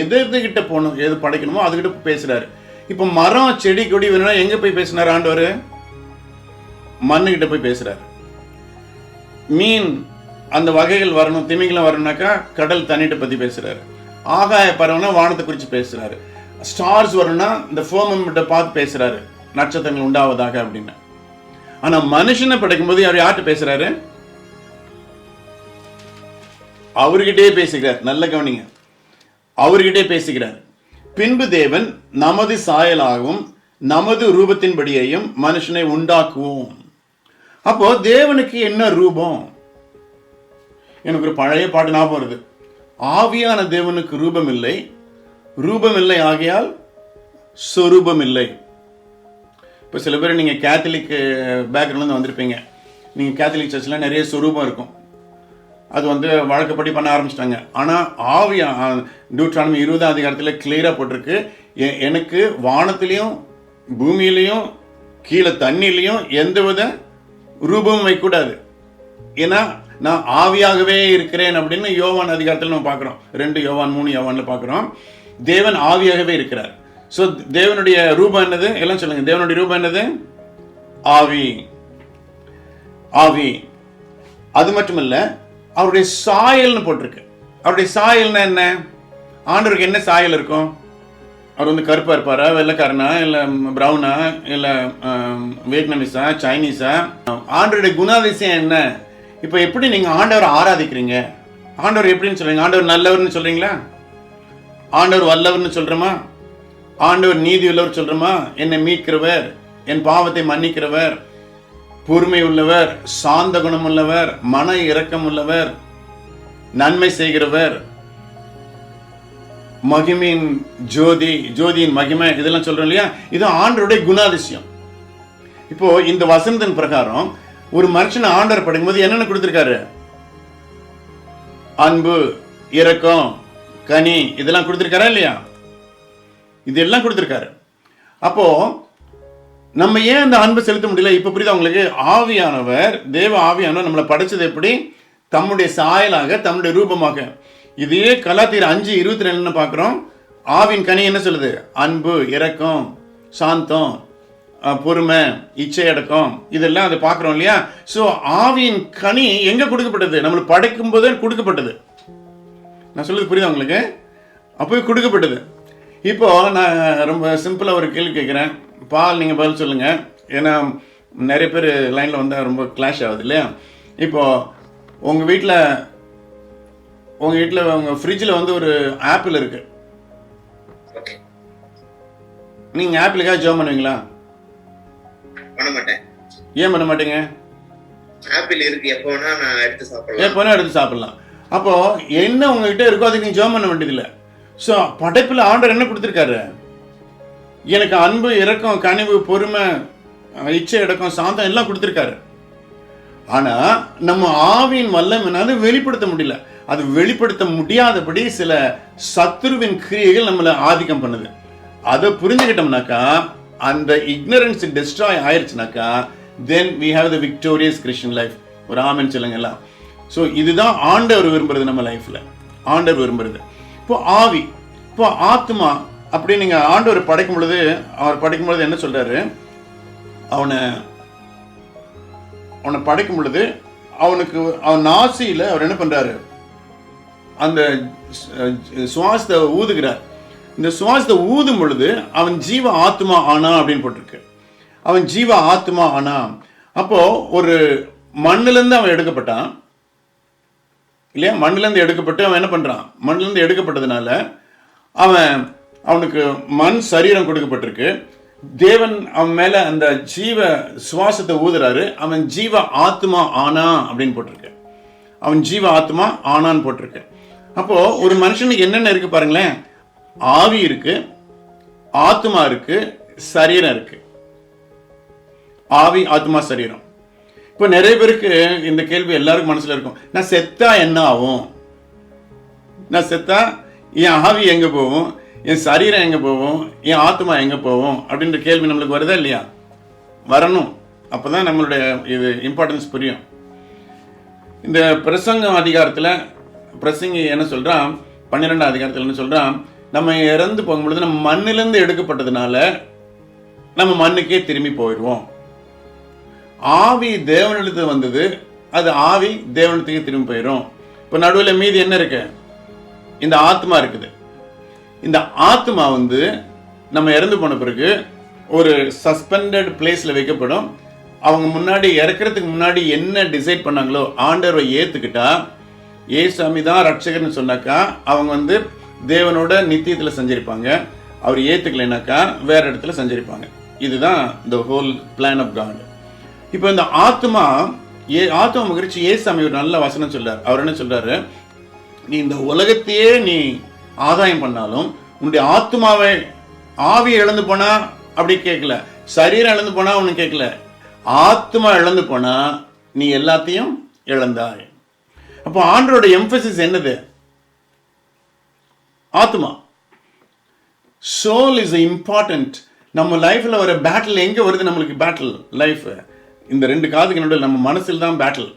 எதுகிட்ட போகணும், எது படைக்கணுமோ அதுகிட்ட பேசுறாரு. இப்ப மரம், செடி, கொடி வேணும்னா எங்க போய் பேசினாரு ஆண்டவர்? மண்ணுகிட்ட போய் பேசுறாரு. மீன் அந்த வகைகள் வரணும், திமிங்கலம் வரணும்னாக்கா கடல் தண்ணிட்ட பத்தி பேசுறாரு. ஆகாய பறவைனா வானத்தை குறித்து பேசுறாரு. ஸ்டார்ஸ் வரணும்னா இந்த ஃபோமம்கிட்ட பார்த்து பேசுறாரு, நட்சத்திரங்கள் உண்டாவதாக அப்படின்னு. ஆனா மனுஷனை படைக்கும் போது அவர் யார்கிட்ட பேசுறாரு? அவர்கிட்டே பேசுகிறார். நல்ல கவனிங்க, அவர்கிட்டே பேசுகிறார். பின்பு தேவன் நமது சாயலாகவும் நமது ரூபத்தின்படியையும் மனுஷனை உண்டாக்குவோம். அப்போ தேவனுக்கு என்ன ரூபம்? எனக்கு ஒரு பழைய பாட்டு ஞாபகம் வருது. ஆவியான தேவனுக்கு ரூபம் இல்லை, ரூபம் இல்லை ஆகையால் சொரூபம் இல்லை. இப்போ சில பேர் நீங்கள் கேத்தலிக் பேக்ரவுண்ட்லேருந்து வந்திருப்பீங்க. நீங்கள் கேத்தலிக் சர்ச்சில் நிறைய சொரூபம் இருக்கும். அது வந்து வழக்கப்படி பண்ண ஆரம்பிச்சிட்டாங்க. ஆனால் ஆவியா டியூட்ரானமி 20ஆம் அதிகாரத்தில் கிளியராக போட்டிருக்கு, எனக்கு வானத்திலையும் பூமியிலையும் கீழே தண்ணிலையும் எந்தவித ரூபமும் வைக்கக்கூடாது, ஏன்னா நான் ஆவியாகவே இருக்கிறேன் அப்படின்னு யோவான் அதிகாரத்தில் நம்ம பார்க்குறோம். 2 யோவான் 3 யோவான்ல பார்க்குறோம். தேவன் ஆவியாகவே இருக்கிறார். ஸோ தேவனுடைய ரூபம் என்னது? எல்லாம் சொல்லுங்க. தேவனுடைய ரூபம் என்னது? ஆவி. ஆவி. அது மட்டும் இல்ல, அவருடைய சாயல்னு போட்டிருக்கு. அவருடைய சாயல்னா என்ன? ஆண்டவருக்கு என்ன சாயல் இருக்கும்? அவர் வந்து கருப்பா இருப்பாரா, வெள்ளைக்காரனா, இல்ல பிரவுனா, இல்ல வியட்நாமீஸா, சைனீஸா? ஆண்டவருடைய குணாதிசயம் என்ன? இப்ப எப்படி நீங்க ஆண்டவரை ஆராதிக்கிறீங்க? ஆண்டவர் எப்படின்னு சொல்றீங்க? ஆண்டவர் நல்லவர்னு சொல்றீங்களா? ஆண்டவர் வல்லவர்னு சொல்றோமா? ஆண்டவர் நீதி உள்ளவர் சொல்றோமா? என்னை மீட்கிறவர், என் பாவத்தை மன்னிக்கிறவர், பொறுமை உள்ளவர், சாந்த குணம் உள்ளவர், மன இரக்கம் உள்ளவர், நன்மை செய்கிறவர், மகிமையின் ஜோதி, ஜோதியின் மகிமை, இதெல்லாம் சொல்றோம் இல்லையா? இது ஆண்டவருடைய குணாதிசயம். இப்போ இந்த வசனத்தின் பிரகாரம் ஒரு மனுஷனை ஆண்டவர் படைக்கும்போது என்னென்ன கொடுத்திருக்காரு? அன்பு, இரக்கம், கனி, இதெல்லாம் கொடுத்திருக்காரா இல்லையா? இதெல்லாம் கொடுத்திருக்காரு. அப்போ நம்ம ஏன் அந்த அன்பை செலுத்த முடியல? இப்போ புரியுதா உங்களுக்கு? ஆவியானவர், தேவ ஆவியானவர் நம்மளை படைச்சது எப்படி? தம்முடைய சாயலாக, தம்முடைய ரூபமாக. இதே கலாத்தியர் 5:22 பார்க்குறோம். ஆவின் கனி என்ன சொல்லுது? அன்பு, இரக்கம், சாந்தம், பொறுமை, இச்சை அடக்கம், இதெல்லாம் அதை பார்க்குறோம் இல்லையா? ஸோ ஆவியின் கனி எங்கே கொடுக்கப்பட்டது? நம்மளுக்கு படைக்கும் போதே கொடுக்கப்பட்டது. நான் சொல்லுறது புரியுதா உங்களுக்கு? அப்போவே கொடுக்கப்பட்டது. இப்போ நான் ரொம்ப சிம்பிளாக ஒரு கேள்வி கேட்குறேன். பால், நீங்கள் பதில் சொல்லுங்கள். ஏன்னா நிறைய பேர் லைனில் வந்தால் ரொம்ப கிளாஷ் ஆகுது இல்லையா? இப்போது உங்கள் வீட்டில் உங்கள் ஃப்ரிட்ஜில் வந்து ஒரு ஆப்பிள் இருக்குது. நீங்கள் ஆப்பிளுக்காக ஜெபம் பண்ணுவீங்களா? பண்ண மாட்டேன். ஏன் பண்ண மாட்டீங்க? ஆப்பிள் இருக்கு, எப்போ வேணா நான் எடுத்து சாப்பிடலாம். எப்போ வேணா எடுத்து சாப்பிடலாம். அப்போ என்ன உங்ககிட்ட இருக்கோ அதுக்கு நீங்க ஜெபம் பண்ண வேண்டியதில்லை. ஸோ படைப்பில் ஆண்டவர் என்ன கொடுத்துருக்காரு? எனக்கு அன்பு, இரக்கம், கனிவு, பொறுமை, இச்சை அடக்கம், சாந்தம் எல்லாம் கொடுத்துருக்காரு. ஆனா நம்ம ஆவியின் வல்லமைனால வெளிப்படுத்த முடியல. அது வெளிப்படுத்த முடியாதபடி சில சத்துருவின் கிரியைகள் நம்மளை ஆதிக்கம் பண்ணுது. அதை புரிஞ்சுக்கிட்டோம்னாக்கா, அந்த இக்னரன்ஸ் டெஸ்ட்ராய் ஆயிடுச்சுனாக்கா, then we have the victorious Christian life. ஒரு ஆமென் சொல்லுங்க எல்லாம். ஸோ இதுதான் ஆண்டவர் விரும்புறது நம்ம லைஃப்ல. ஆண்டவர் விரும்புறது. இப்போ ஆவி, இப்போ ஆத்மா. அப்படி நீங்க ஆண்டவர் படைக்கும் பொழுது, அவர் படைக்கும் பொழுது என்ன சொல்றாரு? அவனை படைக்கும் பொழுது அவன் நாசியில அவர் என்ன பண்றாரு? அந்த சுவாசத்தை ஊதுகிறார். இந்த சுவாசத்தை ஊதும் பொழுது அவன் ஜீவ ஆத்மா ஆனா அப்படின்னு போட்டிருக்கு. அவன் ஜீவ ஆத்மா ஆனா. அப்போ ஒரு மண்ணிலிருந்து அவன் எடுக்கப்பட்டான் இல்லையா? மண்ணிலிருந்து எடுக்கப்பட்டு அவன் என்ன பண்றான்? மண்ணிலிருந்து எடுக்கப்பட்டதுனால அவனுக்கு மண் சரீரம் கொடுக்கப்பட்டிருக்கு. தேவன் அவன் மேல அந்த ஜீவ சுவாசத்தை ஊதுறாரு. அவன் ஜீவ ஆத்மா ஆனா அப்படின்னு போட்டிருக்கு. அவன் ஜீவ ஆத்மா ஆனான்னு போட்டிருக்கு. அப்போ ஒரு மனுஷனுக்கு என்னென்ன இருக்கு பாருங்களேன். ஆவி இருக்கு, ஆத்மா இருக்கு, சரீரம் இருக்கு. ஆவி, ஆத்மா, சரீரம். இப்போ நிறைய பேருக்கு இந்த கேள்வி எல்லாருக்கும் மனசுல இருக்கும். நான் செத்தா என்ன ஆகும்? நான் செத்தா என் ஆவி எங்க போகும்? என் சரீரம் எங்க போகும்? என் ஆத்மா எங்க போகும்? அப்படின்ற கேள்வி நம்மளுக்கு வருதா இல்லையா? வரணும். அப்பதான் நம்மளுடைய இது இம்பார்ட்டன்ஸ் புரியும். இந்த பிரசங்க அதிகாரத்தில் பிரசங்கி என்ன சொல்றான்? 12ஆம் அதிகாரத்தில் என்ன சொல்றான்? நம்ம இறந்து போகும்பொழுது நம்ம மண்ணிலிருந்து எடுக்கப்பட்டதுனால நம்ம மண்ணுக்கே திரும்பி போயிடுவோம். ஆவி தேவனிடத்து வந்தது, அது ஆவி தேவனிடத்துக்கே திரும்பி போயிடும். இப்போ நடுவில் மீதி என்ன இருக்கு? இந்த ஆத்மா இருக்குது. இந்த ஆத்மா வந்து நம்ம இறந்து போன பிறகு ஒரு சஸ்பெண்டட் பிளேஸ்ல வைக்கப்படும். அவங்க முன்னாடி இறக்கிறதுக்கு முன்னாடி என்ன டிசைட் பண்ணாங்களோ ஆண்டவரை ஏத்துக்கிட்டா, ஏசாமி தான் ரட்சகர்னு சொன்னாக்கா அவங்க வந்து தேவனோட நித்தியத்தில் சஞ்சரிப்பாங்க. அவர் ஏத்துக்கலைனாக்கா வேற இடத்துல சஞ்சரிப்பாங்க. இதுதான் the whole plan of God. இப்போ இந்த ஆத்மா குறித்து ஏசாமி ஒரு நல்ல வசனம் சொல்றார். அவர் என்ன சொல்றாரு? நீ இந்த உலகத்தையே நீ ஆதாயம் பண்ணாலும் உன்னுடைய ஆத்மாவை, ஆவியை இழந்து போனா அப்படி கேட்கல, சரீரம் இழந்து போனா ஒன்னு கேட்கல, ஆத்மா இழந்து போனா நீ எல்லாத்தையும் இழந்தாய். அப்போ ஆண்டரோட எம்பசிஸ் என்னது? ஆத்மா. Soul is important. நம்ம லைஃப்ல வர பேட்டில் எங்க வருது? நம்மளுக்கு பேட்டில் லைஃப் இந்த ரெண்டு காதுக்கு நடுவில் நம்ம மனசில் தான் battle.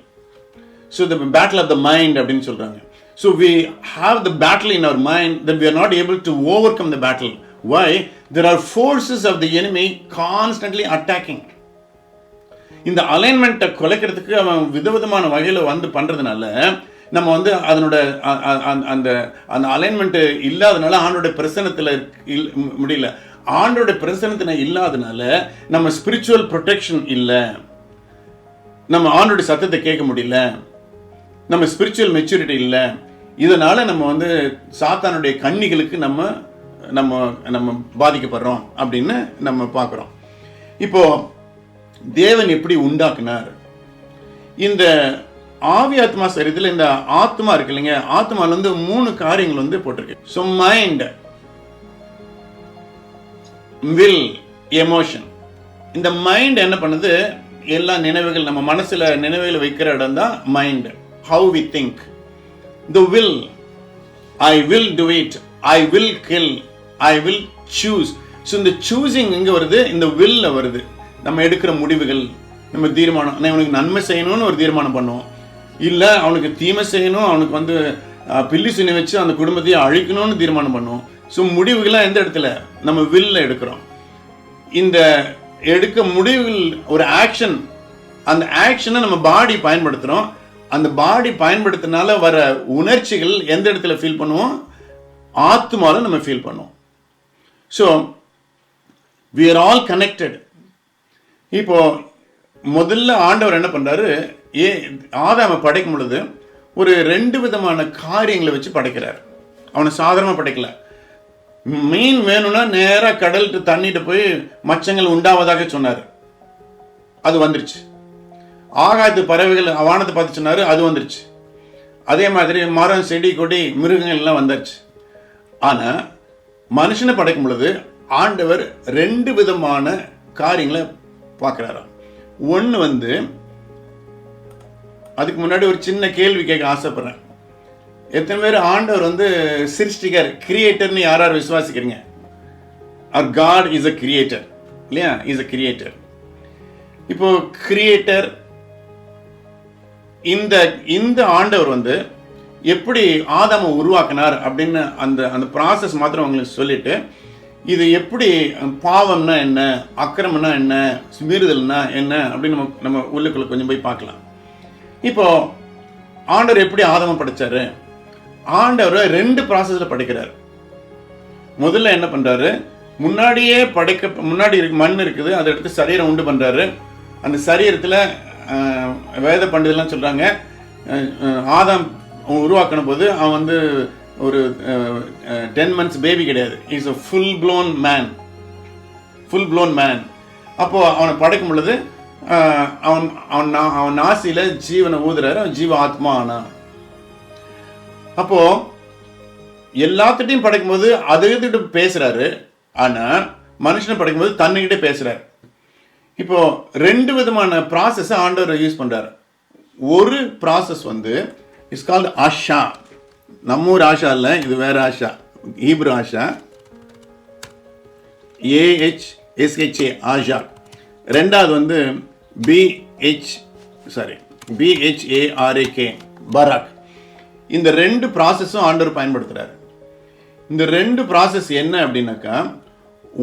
So the battle of the mind அப்படின்னு சொல்றாங்க. So we have the battle in our mind that we are not able to overcome the battle. Why? There are forces of the enemy constantly attacking. இந்த அலைன்மெண்ட்டை குலைக்கிறதுக்கு அவன் விதவிதமான வகையில் வந்து பண்றதுனால நம்ம வந்து அதனோட அந்த அந்த அலைன்மெண்ட் இல்லாதனால ஆண்டோட பிரசனத்தில் முடியல. ஆண்டோட பிரசனத்தில் இல்லாதனால நம்ம ஸ்பிரிச்சுவல் ப்ரொடெக்ஷன் இல்லை. நம்ம ஆண்டோட சத்தத்தை கேட்க முடியல. நம்ம ஸ்பிரிச்சுவல் மெச்சூரிட்டி இல்லை. இதனால நம்ம வந்து சாத்தானுடைய கண்ணிகளுக்கு நம்ம நம்ம நம்ம பாதிக்கப்படுறோம் அப்படின்னு நம்ம பார்க்குறோம். இப்போ தேவன் எப்படி உண்டாக்குனார்? இந்த ஆவி, ஆத்மா, சரீரத்தில் இந்த ஆத்மா இருக்கு இல்லைங்க, ஆத்மால வந்து 3 காரியங்கள் வந்து போட்டிருக்கு. So mind, will, emotion. இந்த மைண்ட் என்ன பண்ணுது? எல்லா நினைவுகள், நம்ம மனசுல நினைவுகளை வைக்கிற இடம் தான் mind. How we think. The will, I will do it, I will kill, I will choose. So இந்த choosing எங்க வருது? இந்த will வருது. நம்ம எடுக்கிற முடிவுகள், நம்ம தீர்மானம், நான் இவனுக்கு நன்மை செய்யணும்னு ஒரு தீர்மானம் பண்ணுவோம், இல்லை அவனுக்கு தீமை செய்யணும், அவனுக்கு வந்து பில்லி சுனி வச்சு அந்த குடும்பத்தையே அழிக்கணும்னு தீர்மானம் பண்ணுவோம். ஸோ முடிவுகள்லாம் எந்த இடத்துல? நம்ம வில்ல எடுக்கிறோம். இந்த எடுக்க முடிவுகள் ஒரு ஆக்ஷன், அந்த ஆக்ஷனை நம்ம பாடி பயன்படுத்துகிறோம். அந்த பாடி பயன்படுத்தினால வர உணர்ச்சிகள் எந்த இடத்துல ஃபீல் பண்ணுவோம்? ஆத்மாவில் நம்ம ஃபீல் பண்ணுவோம். So we are all connected. இப்போ முதல்ல ஆண்டவர் என்ன பண்றாரு, ஆதாமை படைக்கும் பொழுது ஒரு 2 விதமான காரியங்களை வச்சு படைக்கிறார். அவனை சாதாரணமாக படைக்கல. மீன் வேணும்னா நேராக கடலுக்கு தண்ணிட்டு போய் மச்சங்கள் உண்டாவதாக சொன்னார், அது வந்துருச்சு. ஆகாயத்து பறவைகள் வானத்தை பார்த்து சொன்னார், அது வந்துருச்சு. அதே மாதிரி மரம் செடி கொடி மிருகங்கள் எல்லாம் வந்துருச்சு. ஆனால் மனுஷனை படைக்கும் பொழுது ஆண்டவர் 2 விதமான காரியங்களை பார்க்குறாராம். ஒன்று வந்து, அதுக்கு முன்னாடி ஒரு சின்ன கேள்வி கேட்க ஆசைப்படுறேன். எத்தனை பேர் ஆண்டவர் வந்து சிருஷ்டிகர், கிரியேட்டர்னு யார் யார் விசுவாசிக்கிறீங்க? அவர் காட் இஸ் அ கிரியேட்டர் இல்லையா? Is a creator. இப்போ கிரியேட்டர், இந்த ஆண்டவர் வந்து எப்படி ஆதாமை உருவாக்கினார் அப்படின்னு அந்த ப்ராசஸ் மாத்திரம் உங்களுக்கு சொல்லிட்டு, இது எப்படி பாவம்னா என்ன, அக்கிரமம்னா என்ன, மீறுதல்னா என்ன அப்படின்னு நம்ம உள்ளுக்குள்ள கொஞ்சம் போய் பார்க்கலாம். இப்போ ஆண்டவர் எப்படி ஆதாமை படைச்சாரு? ஆண்டவர் 2 ப்ராசஸ்ல படைக்கிறார். முதல்ல என்ன பண்றாரு, முன்னாடி மண் இருக்குது, அதை எடுத்து சரீரம் உண்டு பண்றாரு. அந்த சரீரத்தில் வேத பண்டிதெல்லாம் சொல்றாங்க, ஆதாம் உருவாக்கணும் போது அவன் வந்து ஒரு 10 months பேபி கிடையாது, is a full blown man. அப்போ அவனை படைக்கும் பொழுது அவன் நாசியில ஜீவனை ஊதுறாரு, அவன் ஜீவ ஆத்மா ஆனான். அப்போ எல்லாத்திட்டையும் படைக்கும் போது அதுகிட்ட பேசுறாரு, ஆனா மனுஷனை படைக்கும் போது தன்னுகிட்ட பேசுறாரு. இப்போ 2 விதமான ப்ராசஸ் ஆண்டவர் யூஸ் பண்றாரு. ஒரு ப்ராசஸ் வந்து இட்ஸ் கால்ட் ஆஷா. நம்ம ஊர் ஆஷா இல்லை, இது வேற ஆஷா, ஹீப்ரு ஆஷா, AHSHA ஆஷா. ரெண்டாவது வந்து BHARAK பராக். இந்த 2 ப்ராசஸும் ஆண்டவர் பயன்படுத்துறாரு. இந்த 2 ப்ராசஸ் என்ன அப்படின்னாக்கா,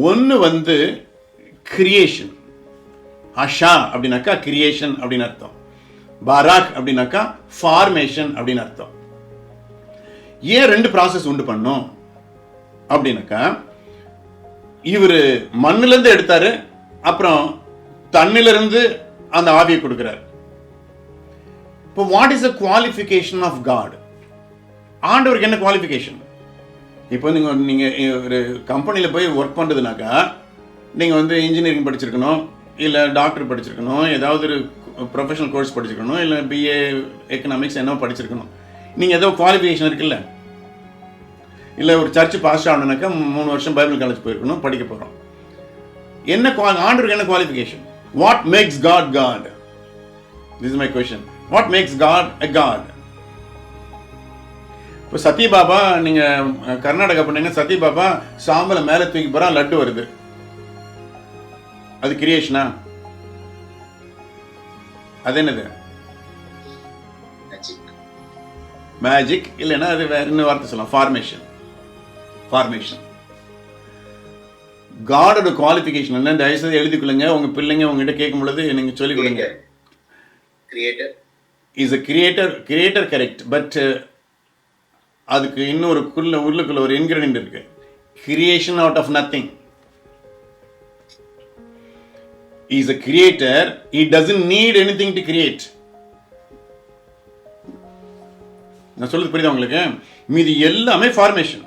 ஒன்று வந்து கிரியேஷன், அஷா அப்படின்னாக்கா கிரியேஷன் அப்படின்னு அர்த்தம், பராக் அப்படின்னாக்கா ஃபார்மேஷன் அப்படின்னு அர்த்தம். ஏன் 2 ப்ராசஸ் உண்டு பண்ணும் அப்படின்னாக்கா, இவர் மண்ணிலிருந்து எடுத்தாரு, அப்புறம் தண்ணிலிருந்து அந்த ஆவியை கொடுக்கிறார். இப்போ what is the qualification of God? ஆண்டவருக்கு என்ன குவாலிஃபிகேஷன்? இப்போ நீங்கள் ஒரு கம்பெனியில் போய் ஒர்க் பண்ணுறதுனாக்கா, நீங்கள் வந்து இன்ஜினியரிங் படிச்சிருக்கணும், இல்லை டாக்டர் படிச்சிருக்கணும், ஏதாவது ஒரு ப்ரொஃபஷனல் கோர்ஸ் படிச்சிருக்கணும், இல்லை BA எக்கனாமிக்ஸ் என்ன படிச்சிருக்கணும். நீங்கள் ஏதோ குவாலிஃபிகேஷன் இருக்குல்ல. இல்லை ஒரு சர்ச் பாஸ் ஆகணுனாக்கா 3 வருஷம் பைபிள் காலேஜ் போயிருக்கணும், படிக்க போகிறோம். என்ன ஆண்டவருக்கு என்ன qualification? What makes God God? This is my question. What makes God a God? இப்போ சத்யபாபா, நீங்கள் கர்நாடகா பண்ணீங்க, சத்யபாபா சாம்பலை மேலே தூக்கி போகிறா, லட்டு வருது, அது கிரியேஷனா? அது என்னது? மேஜிக். இல்லைன்னா அது வேற என்ன வார்த்தை சொல்லலாம்? ஃபார்மேஷன். காடோட குவாலிஃபிகேஷன் என்ன? தயவுசெய்து எழுதிக்கொள்ளுங்க. உங்க பிள்ளைங்க உங்ககிட்ட கேட்கும் பொழுது நீங்க சொல்லிக் கொடுங்க. Creator is a creator correct. But அதுக்கு இன்னொரு உள்ளுக்குள்ள ஒரு இன்கிரிடியன்ட் இருக்கு, creation out of nothing. He is a creator. He doesn't need anything to create. நான் சொல்றது புரியுதா உங்களுக்கு? மீதி எல்லாமே ஃபார்மேஷன்.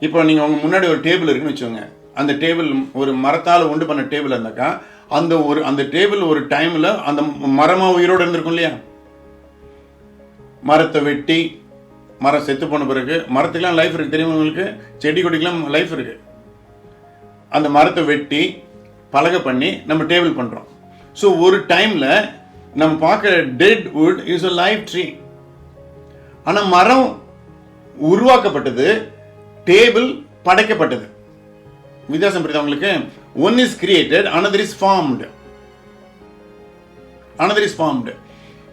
இப்போ நீங்கள் உங்க முன்னாடி ஒரு டேபிள் இருக்குன்னு வச்சுக்கோங்க. அந்த டேபிள் ஒரு மரத்தால் உண்டு பண்ண டேபிள் இருந்தாக்கா, அந்த டேபிள் ஒரு டைமில் அந்த மரமாக உயிரோடு இருந்திருக்கும் இல்லையா? மரத்தை வெட்டி, மரம் செத்து போன பிறகு, மரத்துக்கெல்லாம் லைஃப் இருக்குது தெரியுமா உங்களுக்கு? செடி கொடிக்கெல்லாம் லைஃப் இருக்கு. அந்த மரத்தை வெட்டி பலகை பண்ணி நம்ம டேபிள் பண்ணுறோம். ஸோ ஒரு டைமில் நம்ம பார்க்குற dead wood is a life tree. ஆனால் மரம் உருவாக்கப்பட்டது, டேபிள் படைக்கப்பட்டது. வித்தியாசம் புரியுதா உங்களுக்கு? One is created, another is formed. another is formed.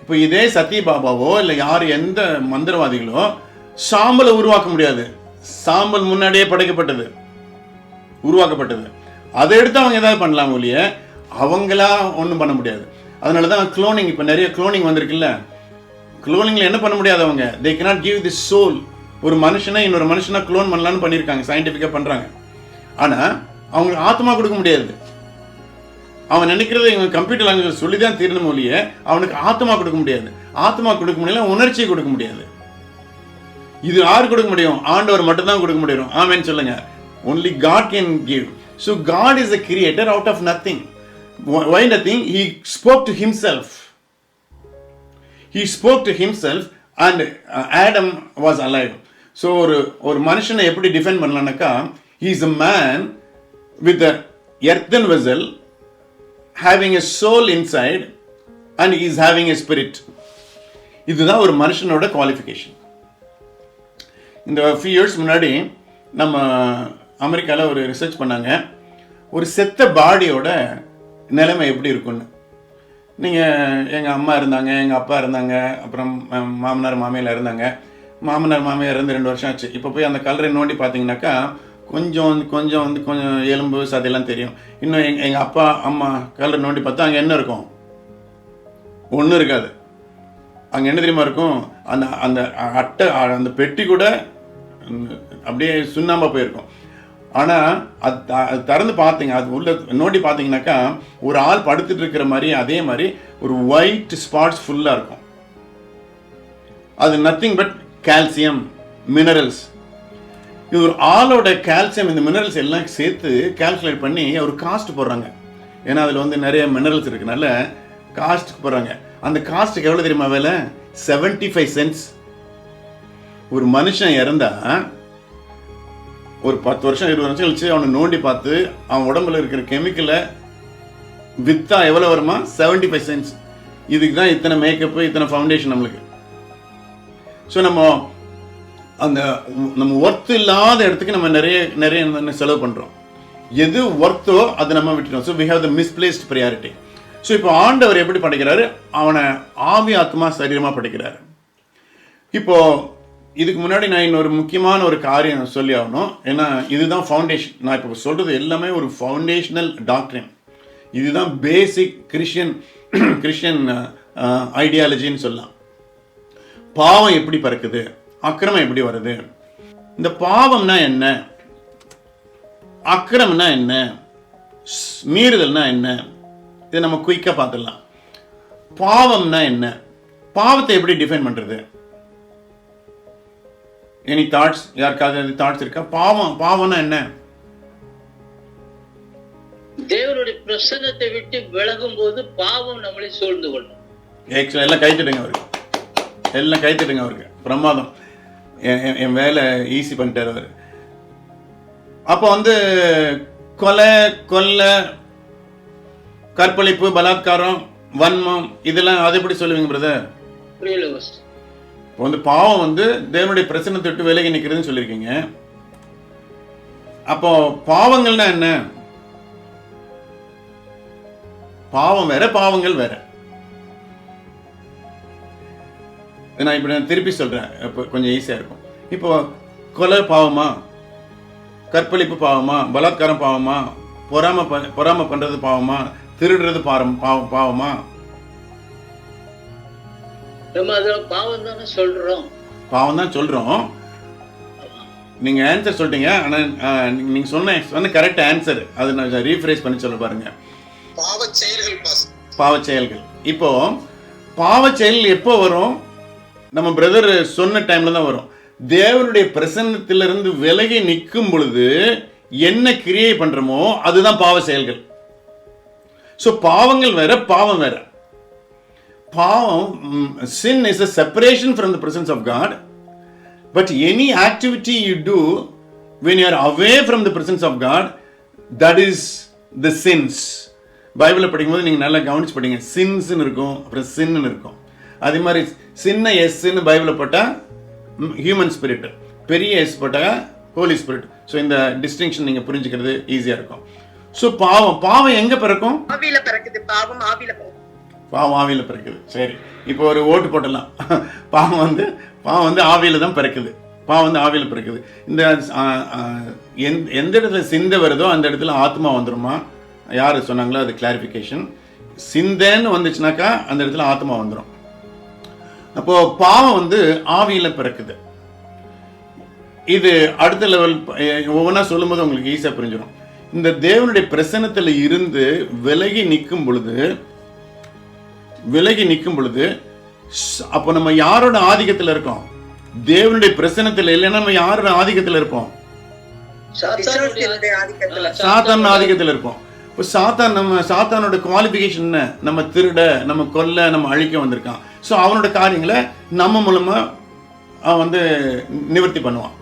இப்போ இதே சத்ய பாபாவோ இல்லை யார் எந்த மந்திரவாதிகளோ சாம்பலை உருவாக்க முடியாது. சாம்பல் முன்னாடியே படைக்கப்பட்டது, உருவாக்கப்பட்டது. அதை எடுத்து அவங்க ஏதாவது பண்ணலாம் ஒழிய அவங்களா ஒன்றும் பண்ண முடியாது. அதனால தான் குளோனிங், இப்போ நிறைய குளோனிங் வந்திருக்குல்ல, குளோனிங்கில் என்ன பண்ண முடியாது, அவங்க they cannot give this soul. ஒரு மனுஷனை இன்னொரு மனுஷனா குளோன் பண்ணலான்னு பண்ணியிருக்காங்க, சயின்டிஃபிக்காக பண்ணுறாங்க. ஆனால் அவங்களுக்கு ஆத்மா கொடுக்க முடியாது. அவன் நினைக்கிறத இவங்க கம்ப்யூட்டர் லாங்குவேஜ் சொல்லி தான் தீரணும் ஒழிய அவனுக்கு ஆத்மா கொடுக்க முடியாது. ஆத்மா கொடுக்க முடியல, உணர்ச்சியை கொடுக்க முடியாது. இது யாரு கொடுக்க முடியும்? ஆண்டவர் மட்டும் தான் கொடுக்க முடியும். ஆமென் சொல்லுங்க. Only God can give. So God is a creator out of nothing. Why nothing? He spoke to himself. He spoke to himself and Adam was alive. So ஒரு மனுஷனை எப்படி define பண்ணலாம்னாக்கா, he is a man with a earthen vessel having a soul inside and he is having a spirit. இதுதான் ஒரு மனுஷனோட qualification. இந்த few years முன்னாடி நம்ம அமெரிக்காவில் ஒரு ரிசர்ச் பண்ணாங்க, ஒரு செத்த பாடியோட நிலைமை எப்படி இருக்குன்னு. நீங்கள் எங்கள் அம்மா இருந்தாங்க, எங்கள் அப்பா இருந்தாங்க, அப்புறம் மாமனார் மாமியார் இருந்தாங்க. மாமனார் மாமியார் இருந்து 2 வருஷம் ஆச்சு. இப்போ போய் அந்த கல்லறை நோண்டி பார்த்தீங்கன்னாக்கா கொஞ்சம் எலும்பு சதையெல்லாம் தெரியும். இன்னும் எங்கள் அப்பா அம்மா கல்லறை நோண்டி பார்த்தா அங்கே என்ன இருக்கும்? ஒன்றும் இருக்காது. அங்கே என்ன தெரியுமா இருக்கும்? அந்த அந்த அட்டை, அந்த பெட்டி கூட அப்படியே சுண்ணாம்பா போயிருக்கும். ஆனால் அது திறந்து பார்த்தீங்க, அது உள்ள நோண்டி பார்த்தீங்கன்னாக்கா ஒரு ஆள் படுத்துட்டு இருக்கிற மாதிரி, அதே மாதிரி ஒரு ஒயிட் ஸ்பாட்ஸ் ஃபுல்லாக இருக்கும். அது நத்திங் பட் கால்சியம் மினரல்ஸ். இது ஒரு ஆளோட கால்சியம், இந்த மினரல்ஸ் எல்லாம் சேர்த்து கால்குலேட் பண்ணி ஒரு காஸ்ட் போடுறாங்க. ஏன்னா அதில் வந்து நிறைய மினரல்ஸ் இருக்குனால காஸ்ட் போடுறாங்க. அந்த காஸ்ட்டுக்கு எவ்வளோ தெரியுமா விலை? 75 cents. ஒரு மனுஷன் இறந்தா ஒரு 10 வருஷம் 20 வருஷம் கழிச்சு அவனை நோண்டி பார்த்து அவன் உடம்புல இருக்கிற கெமிக்கலை விற்றா எவ்வளோ வருமா? 75 cents. இதுக்கு தான் இத்தனை மேக்கப்பு, இத்தனை ஃபவுண்டேஷன் நம்மளுக்கு. ஸோ நம்ம ஒர்த்து இல்லாத இடத்துக்கு நம்ம நிறைய செலவு பண்ணுறோம். எது ஒர்த்தோ அதை நம்ம விட்டுட்டோம். So we have the misplaced priority. So இப்போ ஆண்டவர் எப்படி படைக்கிறாரு? அவனை ஆவி ஆத்மா சரீரமாக படைக்கிறாரு. இப்போ இதுக்கு முன்னாடி நான் இன்னொரு முக்கியமான ஒரு காரியம் சொல்லி ஆகணும். ஏன்னா இதுதான் ஃபவுண்டேஷன். நான் இப்போ சொல்கிறது எல்லாமே ஒரு ஃபவுண்டேஷனல் டாக்ட்ரின். இதுதான் பேசிக் கிறிஸ்டியன் ஐடியாலஜின்னு சொல்லலாம். பாவம் எப்படி பறக்குது, அக்கிரமம் எப்படி வருது, இந்த பாவம்னா என்ன, அக்கிரமம்னா என்ன, மீறுதல்னா என்ன, இதை நம்ம குயிக்காக பார்த்துடலாம். பாவம்னா என்ன? பாவத்தை எப்படி டிஃபைன் பண்ணுறது? Any thoughts? யாருக்காவது தாட்ஸ் இருக்கா? பாவம்னா என்ன? தேவனுடைய பிரசன்னத்தை விட்டு விலகும் போது பாவம் நம்மளை சூழ்ந்து கொள்ளும். எல்லாம் கைத்திடுங்க அவருக்கு. பிரமாதம். என் வேலை ஈஸி பண்ணிட்டார் அவர். அப்போ வந்து கொலை, கற்பழிப்பு, பலாத்காரம், வன்மம், இதெல்லாம் அதை எப்படி சொல்லுவீங்க பிரதர்? இப்போ வந்து பாவம் வந்து தேவனுடைய பிரசன்னத்தை விட்டு விலகி நிற்கிறதுன்னு சொல்லியிருக்கீங்க. அப்போ பாவங்கள்னா என்ன? பாவம் வேற, பாவங்கள் வேற. நான் இப்படி திருப்பி சொல்றேன், இப்போ கொஞ்சம் ஈஸியா இருக்கும். இப்போ கொலை பாவமா, கற்பழிப்பு பாவமா, பலாத்காரம் பாவமா, பொறாம பண்றது பாவமா, திருடுறது பாவமா? பாவம் தான் சொல்றோம். நீங்க ஆன்சர் சொல்லிட்டீங்க. ஆனா நீங்க சொன்ன கரெக்ட் ஆன்சர் அது நான் ரீஃப்ரேஸ் பண்ணி சொல்ல பாருங்க. பாவ செயல்கள். இப்போ பாவ செயல் எப்போ வரும்? நம்ம பிரதர் சொன்ன டைம்ல தான் வரும். தேவனுடைய பிரசன்னத்திலிருந்து விலகி நிற்கும் பொழுது என்ன கிரியை பண்றோமோ அதுதான் பாவ செயல்கள். ஸோ பாவங்கள் வேற, பாவம் வேற. பாவம், sin is a separation from the presence of God. But any activity you do when you are away from the presence of God, that is the sins. பைபிளை படிக்கும்போது நீங்கள் நல்லா கவனிச்சு படிங்க. சின்ஸ்ன்னு இருக்கும், அப்புறம் சின்னு இருக்கும். அதே மாதிரி சின்ன எஸ்ன்னு பைபிளில் போட்டால் ஹியூமன் ஸ்பிரிட், பெரிய எஸ் போட்டால் ஹோலி ஸ்பிரிட். ஸோ இந்த டிஸ்டிங்ஷன் நீங்கள் புரிஞ்சுக்கிறது ஈஸியாக இருக்கும். ஸோ பாவம் எங்கே பிறக்கும்? பாவம் ஆவியில் பிறக்குது. சரி, இப்போ ஒரு ஓட்டு போட்டலாம். பாவம் வந்து ஆவியில் தான் பிறக்குது. பாவம் வந்து ஆவியில் பிறக்குது. இந்த எந்த இடத்துல சிந்தை வருதோ அந்த இடத்துல ஆத்மா வந்துருமா? யார் சொன்னாங்களோ அது கிளாரிஃபிகேஷன். சிந்தைன்னு வந்துச்சுனாக்கா அந்த இடத்துல ஆத்மா வந்துடும். அப்போ பாவம் வந்து ஆவியில் பிறக்குது. இது அடுத்த லெவல். ஒவ்வொன்றா சொல்லும்போது உங்களுக்கு ஈஸியாக புரிஞ்சிடும். இந்த தேவனுடைய பிரசன்னத்தில் இருந்து விலகி நிற்கும் பொழுது அப்போ நம்ம யாரோட ஆதிக்கத்தில் இருக்கோம்? தேவனுடைய பிரசன்னத்தில் இல்லைன்னா நம்ம யாரோட ஆதிக்கத்தில் இருப்போம்? சாத்தான் ஆதிக்கத்தில் இருப்போம். இப்போ சாத்தானோட குவாலிஃபிகேஷன் என்ன? நம்ம திருட, நம்ம கொல்ல, நம்ம அழிக்க வந்திருக்கான். ஸோ அவனோட காரியங்களை நம்ம மூலமா அவன் வந்து நிவர்த்தி பண்ணுவான்.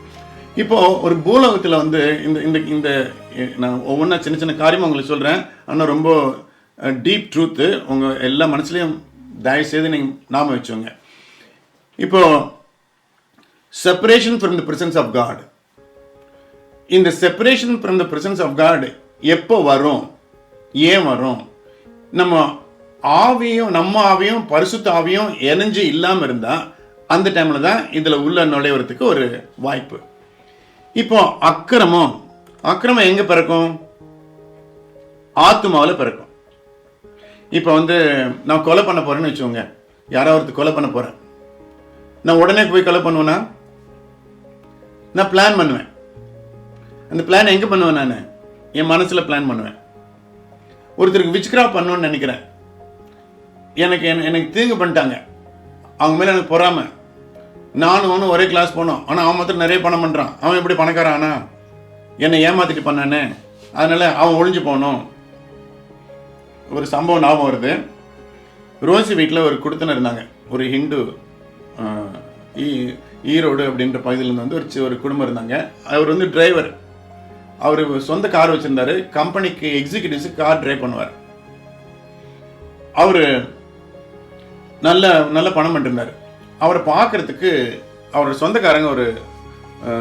இப்போ ஒரு பூலோகத்தில் வந்து இந்த இந்த நான் ஒவ்வொன்றா சின்ன சின்ன காரியமாக உங்களுக்கு சொல்கிறேன். ஆனால் ரொம்ப டீப் ட்ரூத்து உங்கள் எல்லா மனசுலையும் தயவு செய்து நீங்கள் நாம வச்சுங்க. இப்போ separation from the presence of God. இந்த separation from the presence of God எப்போ வரும், ஏன் வரும்? நம்ம ஆவியும் பரிசுத்த ஆவியும் இணைஞ்சு இல்லாமல் இருந்தால் அந்த டைமில் தான் இதில் உள்ள நுழைவதுக்கு ஒரு வாய்ப்பு. இப்போ அக்கிரமம் எங்கே பிறக்கும்? ஆத்துமாவில் பிறக்கும். இப்போ வந்து நான் கொலை பண்ண போகிறேன்னு வச்சுக்கோங்க. யாராவது கொலை பண்ண போகிறேன், நான் உடனே போய் கொலை பண்ணுவேன்னா? நான் பிளான் பண்ணுவேன். அந்த பிளான் எங்கே பண்ணுவேன்? நான் என் மனசில் பிளான் பண்ணுவேன். ஒருத்தருக்கு விச்கிராஃப்ட் பண்ணணும்னு நினைக்கிறேன். எனக்கு தீங்கு பண்ணிட்டாங்க, அவங்க மேலே எனக்கு பொறாமை. நானும் ஒரே கிளாஸ் போனோம், ஆனால் அவன் மாத்திரம் நிறைய பணம் பண்ணுறான். அவன் எப்படி பணக்காரானா? என்னை ஏமாத்திட்டு பண்ணானே, அதனால அவன் ஒழிஞ்சு போகணும். ஒரு சம்பவம் ஞாபகம் வருது. ரோசி வீட்டில் ஒரு குடுத்தனர் இருந்தாங்க. ஒரு ஹிந்து ஈரோடு அப்படின்ற பகுதியிலேருந்து வந்து ஒரு குடும்பம் இருந்தாங்க. அவர் வந்து டிரைவர். அவர் சொந்த கார் வச்சிருந்தாரு. கம்பெனிக்கு எக்ஸிக்யூட்டிவ்ஸு கார் டிரைவ் பண்ணுவார். அவர் நல்ல பணம் பண்ணிருந்தார். அவரை பார்க்கறதுக்கு அவரோட சொந்தக்காரங்க ஒரு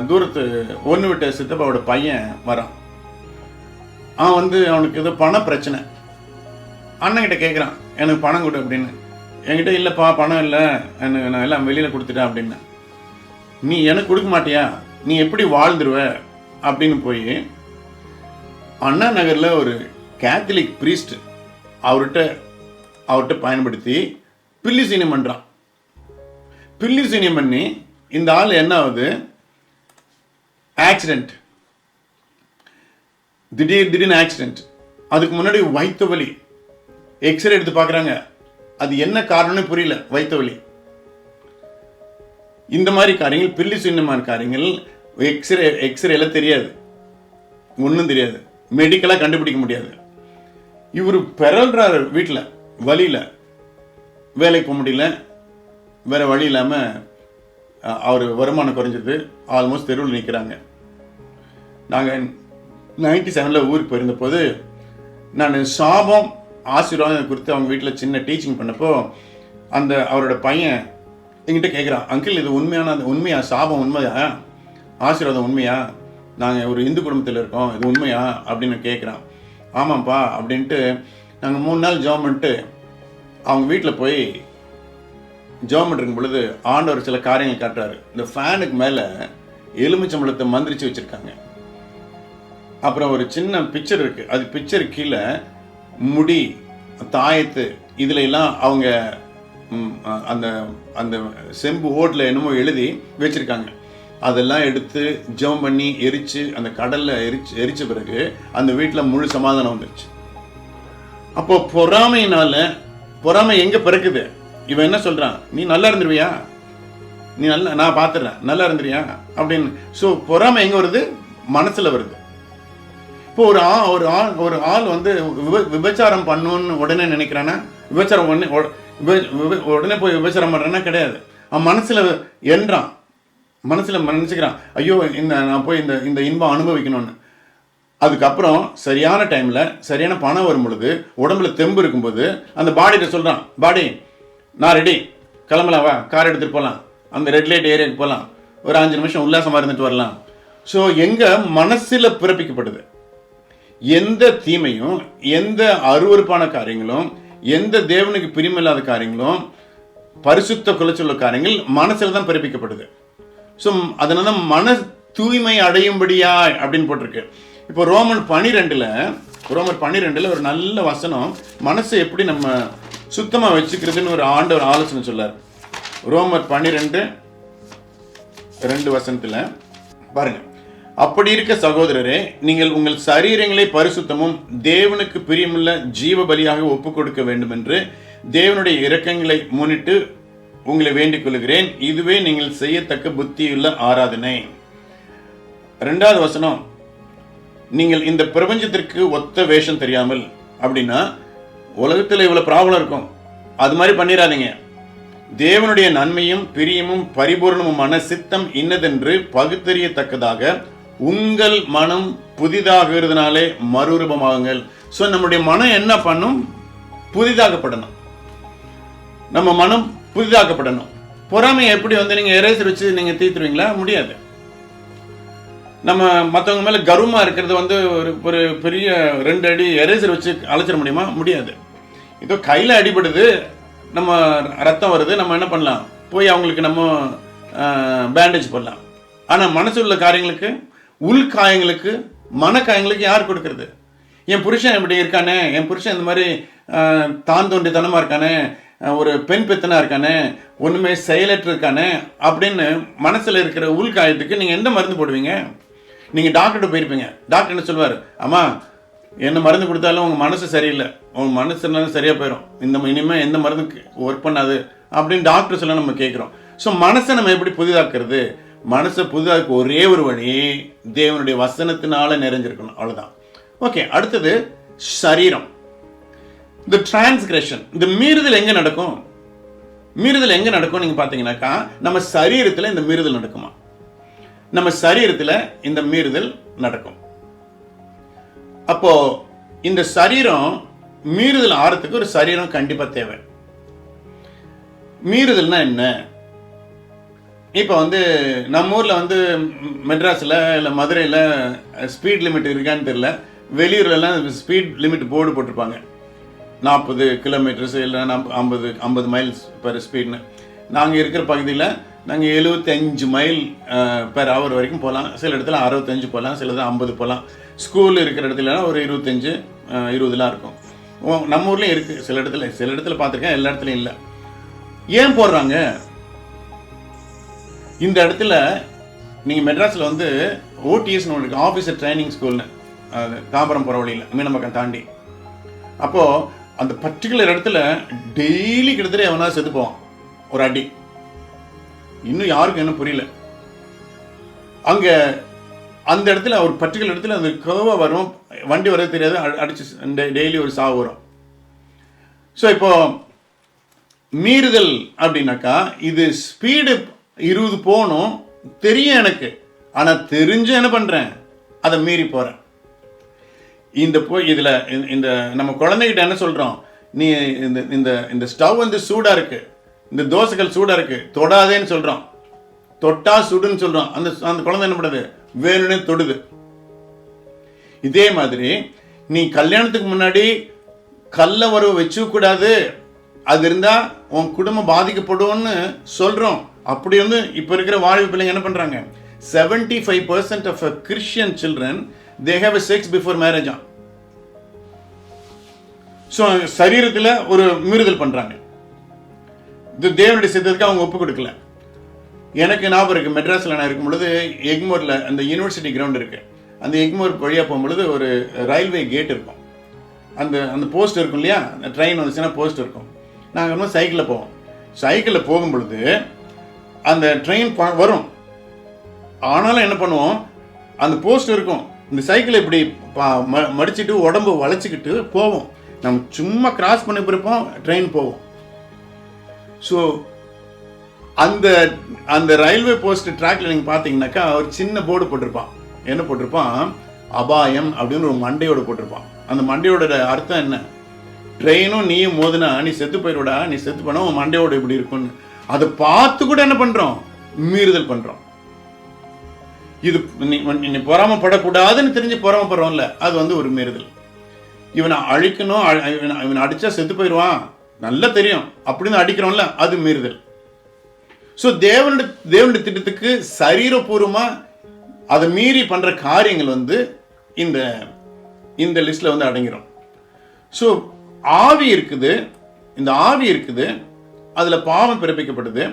தூரத்து ஒன்று விட்ட சித்தப்பாவோட பையன் வரான். அவன் வந்து அவனுக்கு ஏதோ பண பிரச்சனை. அண்ணன்கிட்ட கேட்குறான், எனக்கு பணம் கொடு அப்படின்னு. என்கிட்ட இல்லைப்பா, பணம் இல்லை, நான் எல்லாம் வெளியில் கொடுத்துட்டேன் அப்படின்னு. நீ எனக்கு கொடுக்க மாட்டியா? நீ எப்படி வாழ்ந்துருவ அப்படின்னு போய் அண்ணா நகரில் ஒரு கேத்தலிக் பிரீஸ்ட் அவர்கிட்ட பயன்படுத்தி பில்லி சீனியம் பண்ணுறான். பில்லி சீனியம் பண்ணி இந்த ஆள் என்ன ஆகுது? ஆக்சிடென்ட், திடீர்னு ஆக்சிடென்ட். அதுக்கு முன்னாடி வயிற்று வலி. எக்ஸ்ரே எடுத்து பார்க்குறாங்க, அது என்ன காரணம்னு புரியல, வயிற்று வலி. இந்த மாதிரி காரியங்கள், பில்லி சீனியமான காரியங்கள் எக்ஸ்ரேல தெரியாது, ஒன்றும் தெரியாது, மெடிக்கலாக கண்டுபிடிக்க முடியாது. இவர் பிறல்றாரு வீட்டில், வழியில் வேலைக்கு போக முடியல, வேற வழி இல்லாமல் அவர் வருமானம் குறைஞ்சது, ஆல்மோஸ்ட் தெருவில் நிற்கிறாங்க. நாங்கள் 97 ஊருக்கு போயிருந்த போது நான் சாபம் ஆசீர்வாதம் குறித்து அவங்க வீட்டில் சின்ன டீச்சிங் பண்ணப்போ அவரோட பையன் என்கிட்ட கேட்குறான், அங்கிள் இது உண்மையா? சாபம் உண்மையா? ஆசீர்வாதம் உண்மையா? நாங்கள் ஒரு இந்து குடும்பத்தில் இருக்கோம், இது உண்மையா அப்படின்னு கேட்குறான். ஆமாம்ப்பா அப்படின்ட்டு நாங்கள் 3 நாள் ஜெபம் பண்ணிட்டு அவங்க வீட்டில் போய் ஜெபம் பண்ணிருக்கும் பொழுது ஆண்டவர் சில காரியங்கள் காட்டுறாரு. இந்த ஃபேனுக்கு மேலே எலுமிச்சம்பழத்தை மந்திரிச்சு வச்சுருக்காங்க. அப்புறம் ஒரு சின்ன பிக்சர் இருக்குது. அது பிக்சர் கீழே முடி, தாயத்து, இதில் எல்லாம் அவங்க அந்த அந்த செம்பு ஓட்டில் என்னமோ எழுதி வச்சுருக்காங்க. அதெல்லாம் எடுத்து ஜெபம் பண்ணி எரித்து அந்த கடலில் எரிச்ச பிறகு அந்த வீட்டில் முழு சமாதானம் வந்துருச்சு. அப்போ பொறாமை எங்கே பிறக்குது? இவன் என்ன சொல்கிறான்? நீ நல்லா இருந்துருவியா? நான் பார்த்துடுறேன், நல்லா இருந்துருவியா அப்படின்னு. ஸோ பொறாமை எங்கே வருது? மனசில் வருது. இப்போ ஒரு ஆள் வந்து விபச்சாரம் பண்ணணும்னு உடனே நினைக்கிறானா? விபச்சாரம் உடனே போய் விபச்சாரம் பண்ணுறான்னா கிடையாது. அவன் மனசில் என்றான், மனசில் நினச்சிக்கிறான், ஐயோ நான் போய் இந்த இன்பம் அனுபவிக்கணும்னு. அதுக்கப்புறம் சரியான டைமில் சரியான பணம் வரும் பொழுது, உடம்புல தெம்பு இருக்கும்போது அந்த பாடிகிட்ட சொல்கிறான், பாடி நான் ரெடி, கிளம்பலாம், வா, கார் எடுத்துகிட்டு போகலாம், அந்த ரெட் லைட் ஏரியாவுக்கு போகலாம், ஒரு 5 நிமிஷம் உல்லாசமாக இருந்துட்டு வரலாம். ஸோ எங்கள் மனசில் பிறப்பிக்கப்படுது. எந்த தீமையும் எந்த அருவருப்பான காரியங்களும் எந்த தேவனுக்கு பிரியமில்லாத காரியங்களும் பரிசுத்த குலைச்சல் காரியங்கள் மனசுல தான் பிறப்பிக்கப்படுது. ஸோ அதனால தான் மன தூய்மை அடையும்படியா அப்படின்னு போட்டிருக்கு. இப்போ ரோமர் 12 ஒரு நல்ல வசனம், மனசை எப்படி நம்ம சுத்தமா வச்சுக்கிறதுன்னு ஒரு ஆண்டவர் ஆலோசனை சொல்லார். ரோமர் 12:2 பாருங்க. அப்படி இருக்க சகோதரரே, நீங்கள் உங்கள் சரீரங்களை பரிசுத்தமும் தேவனுக்கு பிரியமுள்ள ஜீவ பலியாக ஒப்புக் கொடுக்க வேண்டும் என்று தேவனுடைய இரக்கங்களை முன்னிட்டு உங்களை வேண்டிக் கொள்கிறேன். இதுவே நீங்கள் செய்யத்தக்க புத்தியுள்ள ஆராதனை. 2வது வசனம், நீங்கள் இந்த பிரபஞ்சத்திற்கு ஒத்த வேஷம் தெரியாமல், அப்படின்னா உலகத்தில் இவ்வளவு ப்ராப்ளம் இருக்கும், அது மாதிரி பண்ணிடாதீங்க. தேவனுடைய நன்மையும் பிரியமும் பரிபூர்ணமுமான சித்தம் இன்னதென்று பகுத்தறியத்தக்கதாக உங்கள் மனம் புதிதாகிறதுனாலே மறுரூபமாகுங்கள். ஸோ நம்முடைய மனம் என்ன பண்ணும்? புதிதாக்கப்படணும். நம்ம மனம் புதிதாக்கப்படணும். பொறாமை எப்படி வந்து நீங்க எரேசர் வச்சு நீங்க தீர்த்துருவீங்களா? முடியாது. நம்ம மற்றவங்க மேல கர்வமா இருக்கிறது வந்து ஒரு பெரிய 2 அடி எரேசர் வச்சு அழைச்சிட முடியுமா? முடியாது. இதோ கையில அடிபடுது, நம்ம ரத்தம் வருது, நம்ம என்ன பண்ணலாம்? போய் அவங்களுக்கு நம்ம பேண்டேஜ் போடலாம். ஆனா மனசு உள்ள காரியங்களுக்கு, உள்காயங்களுக்கு, மனக்காயங்களுக்கு யார் கொடுக்கறது? என் புருஷன் இப்படி இருக்கானே, என் புருஷன் இந்த மாதிரி தாந்தோண்டித்தனமா இருக்கானே, ஒரு பெண் பெத்தனா இருக்கானே, ஒண்ணுமே செயலற்று இருக்கானே அப்படின்னு மனசுல இருக்கிற உள்காயத்துக்கு நீங்க எந்த மருந்து போடுவீங்க? நீங்க டாக்டர்கிட்ட போயிருப்பீங்க. டாக்டர் என்ன சொல்வார்? அம்மா, என்ன மருந்து கொடுத்தாலும் உங்க மனசு சரியில்லை, உங்க மனசு சரியா போயிடும், இனிமே எந்த மருந்துக்கு ஒர்க் பண்ணாது அப்படின்னு டாக்டர் சொல்ல நம்ம கேட்கிறோம். ஸோ மனசை நம்ம எப்படி புதிதாக்குறது? மனசை புதிதாக்க ஒரே ஒரு வழி, தேவனுடைய வசனத்தினால நிறைஞ்சிருக்கணும், அவ்வளவுதான். ஓகே, அடுத்தது சரீரம். இந்த டிரான்ஸ்கிரஷன், இந்த மீறுதல் எங்க நடக்கும்? மீறுதல் எங்க நடக்கும் நீங்க பாத்தீங்கன்னாக்கா, நம்ம சரீரத்துல இந்த மீறுதல் நடக்குமா? நம்ம சரீரத்துல இந்த மீறுதல் நடக்கும். அப்போ இந்த சரீரம் மீறுதல் ஆறதுக்கு ஒரு சரீரம் கண்டிப்பா தேவை. மீறுதல்னா என்ன? இப்போ வந்து நம்ம ஊர்ல வந்து மெட்ராஸ்ல இல்லை மதுரையில் ஸ்பீட் லிமிட் இருக்கான்னு தெரியல. வெளியூர்லாம் ஸ்பீட் லிமிட் போர்டு போட்டிருப்பாங்க, 40 கிலோமீட்டர்ஸ் இல்லை 50 மைல்ஸ் பெர் ஸ்பீட்னு. நாங்கள் இருக்கிற பகுதியில் நாங்கள் 75 மைல் பெர் ஹவர் வரைக்கும் போகலாம். சில இடத்துல 65 போகலாம், சில இடத்துல 50 போகலாம். ஸ்கூல் இருக்கிற இடத்துலலாம் ஒரு 25, 20 இருக்கும். நம்ம ஊர்லேயும் இருக்குது சில இடத்துல பார்த்துருக்கேன், எல்லா இடத்துலையும் இல்லை. ஏன் போடுறாங்க? இந்த இடத்துல நீங்கள் மெட்ராஸில் வந்து ஓடிஎஸ்னு ஒன்று இருக்குது, ஆஃபீஸர் ட்ரைனிங் ஸ்கூல்னு, தாம்பரம் போகிற வழியில் மீனம்பக்கம் தாண்டி. அப்போது அந்த பர்டிகுலர் இடத்துல டெய்லி கிட்டத்தட்ட எவனா செத்து போவான் ஒரு அடி. இன்னும் யாருக்கும் என்ன புரியல. அங்கே அந்த இடத்துல ஒரு பர்டிகுலர் இடத்துல அந்த கர்வா வரும், வண்டி வர தெரியாது, அடிச்சு டெய்லி ஒரு சாவு வரும். ஸோ இப்போ மீறுதல் அப்படின்னாக்கா, இது ஸ்பீடு 20 போகணும் தெரியும் எனக்கு, ஆனால் தெரிஞ்சு என்ன பண்ணுறேன், அதை மீறி போகிறேன். இதில் இந்த நம்ம குழந்தைகிட்ட என்ன சொல்கிறோம்? நீ இந்த ஸ்டவ் வந்து சூடாக இருக்கு, இந்த தோசைகள் சூடாக இருக்கு, தொடாதேன்னு சொல்கிறோம். தொட்டா சுடுன்னு சொல்கிறோம். அந்த குழந்தை என்ன பண்ணுது? வேணும்னே தொடுது. இதே மாதிரி நீ கல்யாணத்துக்கு முன்னாடி கல்ல வரவு வச்சுக்க கூடாது, அது இருந்தால் உன் குடும்பம் பாதிக்கப்படும்னு சொல்கிறோம். அப்படி வந்து இப்போ இருக்கிற வாழ்வு பிள்ளைங்க என்ன பண்ணுறாங்க? 75% of Christian children they have a sex before marriage. So சரீரத்தில் ஒரு மீறுதல் பண்ணுறாங்க. இது தேவனுடைய சித்தத்துக்கு அவங்க ஒப்பு கொடுக்கல. எனக்கு ஞாபகம் இருக்குது, மெட்ராஸில் நான் இருக்கும் பொழுது எக்மோரில் அந்த யூனிவர்சிட்டி கிரவுண்ட் இருக்குது. அந்த எக்மோர் வழியாக போகும்பொழுது ஒரு ரயில்வே கேட் இருக்கும், அந்த போஸ்ட் இருக்கும் இல்லையா, அந்த ட்ரெயின் வந்துச்சுன்னா போஸ்ட் இருக்கும். நாங்கள் ரொம்ப சைக்கிளில் போவோம். சைக்கிளில் போகும் பொழுது அந்த ட்ரெயின் வரும், ஆனாலும் என்ன பண்ணுவோம், அந்த போஸ்ட் இருக்கும், இந்த சைக்கிளை இப்படி மடிச்சுட்டு உடம்பு வளைச்சிக்கிட்டு போவோம். நம்ம சும்மா கிராஸ் பண்ணி போயிருப்போம், ட்ரெயின் போவோம். ஸோ அந்த ரயில்வே போஸ்ட் ட்ராக்ல நீங்கள் பார்த்தீங்கன்னாக்கா ஒரு சின்ன போர்டு போட்டிருப்பான். என்ன போட்டிருப்பான்? அபாயம் அப்படின்னு ஒரு மண்டையோடு போட்டிருப்பான். அந்த மண்டையோட அர்த்தம் என்ன? ட்ரெயினும் நீயும் மோதுனா நீ செத்து போயிடுடா, நீ செத்து போனா உன் மண்டையோட இப்படி இருக்கும்னு. அதை பார்த்து கூட என்ன பண்றோம்? மீறுதல் பண்றோம். இது நீ பொறாமப்படக்கூடாதுன்னு தெரிஞ்சு பொறாமப்படுறோம்ல, அது வந்து ஒரு மீறுதல். இவனை அழிக்கணும், இவனை அடிச்சா செத்து போயிடுவான், நல்லா தெரியும் அப்படின்னு அடிக்கிறோம்ல, அது மீறுதல். ஸோ தேவனுடைய திட்டத்துக்கு சரீரபூர்வமா அதை மீறி பண்ற காரியங்கள் வந்து இந்த லிஸ்ட்ல வந்து அடங்கிடும். ஸோ ஆவி இருக்குது, இந்த ஆவி இருக்குது, அதுல பாவம் பிறப்பிக்கப்படுது.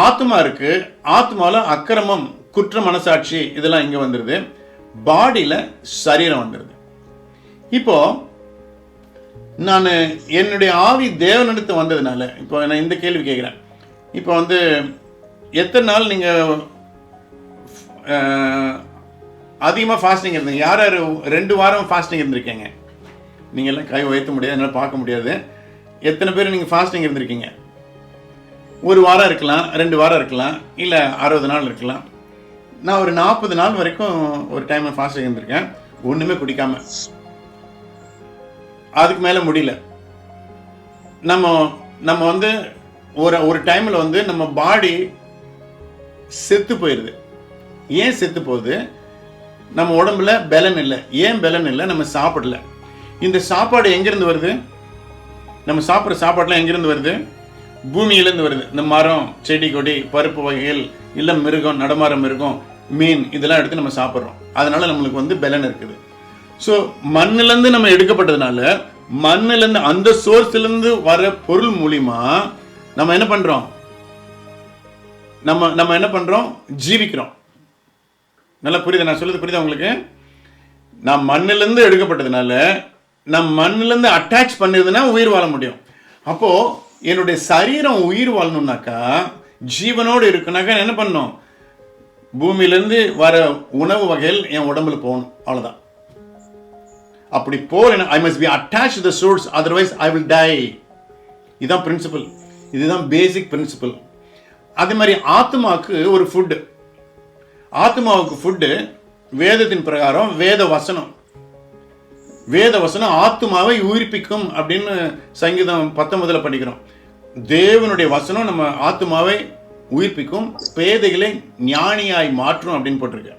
ஆத்மா இருக்கு, ஆத்மால அக்கிரமம், குற்ற மனசாட்சி இதெல்லாம் இங்க வந்துருது. பாடியில சரீரம் வந்துருது. இப்போ நான் என்னுடைய ஆவி தேவனிடத்து வந்ததுனால இப்போ நான் இந்த கேள்வி கேட்குறேன். இப்போ வந்து எத்தனை நாள் நீங்க அதிகமாக ஃபாஸ்டிங் இருந்தீங்க? யார் யார் 2 வாரம் ஃபாஸ்டிங் இருந்திருக்கீங்க? நீங்கள் எல்லாம் கை உயர்த்த முடியாது, என்னால் பார்க்க முடியாது. எத்தனை பேர் நீங்கள் ஃபாஸ்டிங் இருந்திருக்கீங்க? 1 வாரம் இருக்கலாம், 2 வாரம் இருக்கலாம், இல்லை 60 நாள் இருக்கலாம். நான் ஒரு 40 நாள் வரைக்கும் ஒரு டைம் ஃபாஸ்டிங் இருந்திருக்கேன், ஒன்றுமே குடிக்காம. அதுக்கு மேலே முடியல. நம்ம வந்து ஒரு டைமில் வந்து நம்ம பாடி செத்து போயிடுது. ஏன் செத்து போகுது? நம்ம உடம்புல பலன் இல்லை. ஏன் பலன் இல்லை? நம்ம சாப்பிடல. இந்த சாப்பாடு எங்கேருந்து வருது? நம்ம சாப்பிட்ற சாப்பாடுலாம் எங்கேருந்து வருது? பூமியிலேருந்து வருது. இந்த மரம், செடி கொடி, பருப்பு வகைகள், இல்லை மிருகம், நடமாற மிருகம், மீன், இதெல்லாம் எடுத்து நம்ம சாப்பிட்றோம். அதனால நம்மளுக்கு வந்து பலன் இருக்குது. ஸோ மண்ணிலேருந்து நம்ம எடுக்கப்பட்டதுனால, மண்ணிலேருந்து அந்த சோர்ஸ்லேருந்து வர பொருள் மூலிமா நம்ம என்ன பண்ணுறோம்? நம்ம என்ன பண்ணுறோம்? ஜீவிக்கிறோம். நல்லா புரியுது நான் சொல்லுறது? புரியுதா உங்களுக்கு? நான் மண்ணிலேருந்து எடுக்கப்பட்டதுனால, நம் மண்ணிலேருந்து அட்டாச் பண்ணிருதுன்னா உயிர் வாழ முடியும். அப்போ என்னுடைய சரீரம் உயிர் வாழணும்னாக்கா, ஜீவனோடு இருக்குனாக்கா என்ன பண்ணணும்? பூமியிலேருந்து வர உணவு வகைகள் என் உடம்புல போகணும், அவ்வளோதான். அப்படி போறேன், I must be attach to the source, otherwise I will tie. இதுதான் பிரின்சிபல், இதுதான் பேசிக் பிரின்சிபல். அதே மாதிரி ஆத்மாவுக்கு ஒரு ஃபுட்டு, ஆத்மாவுக்கு ஃபுட்டு வேதத்தின் பிரகாரம் வேத வசனம். வேத வசனம் ஆத்மாவை உயிர்ப்பிக்கும் அப்படின்னு சங்கீதம் 19 படிக்கிறோம். தேவனுடைய வசனம் நம்ம ஆத்மாவை உயிர்ப்பிக்கும், பேதைகளை ஞானியாய் மாற்றும் அப்படின்னு போட்டிருக்கு.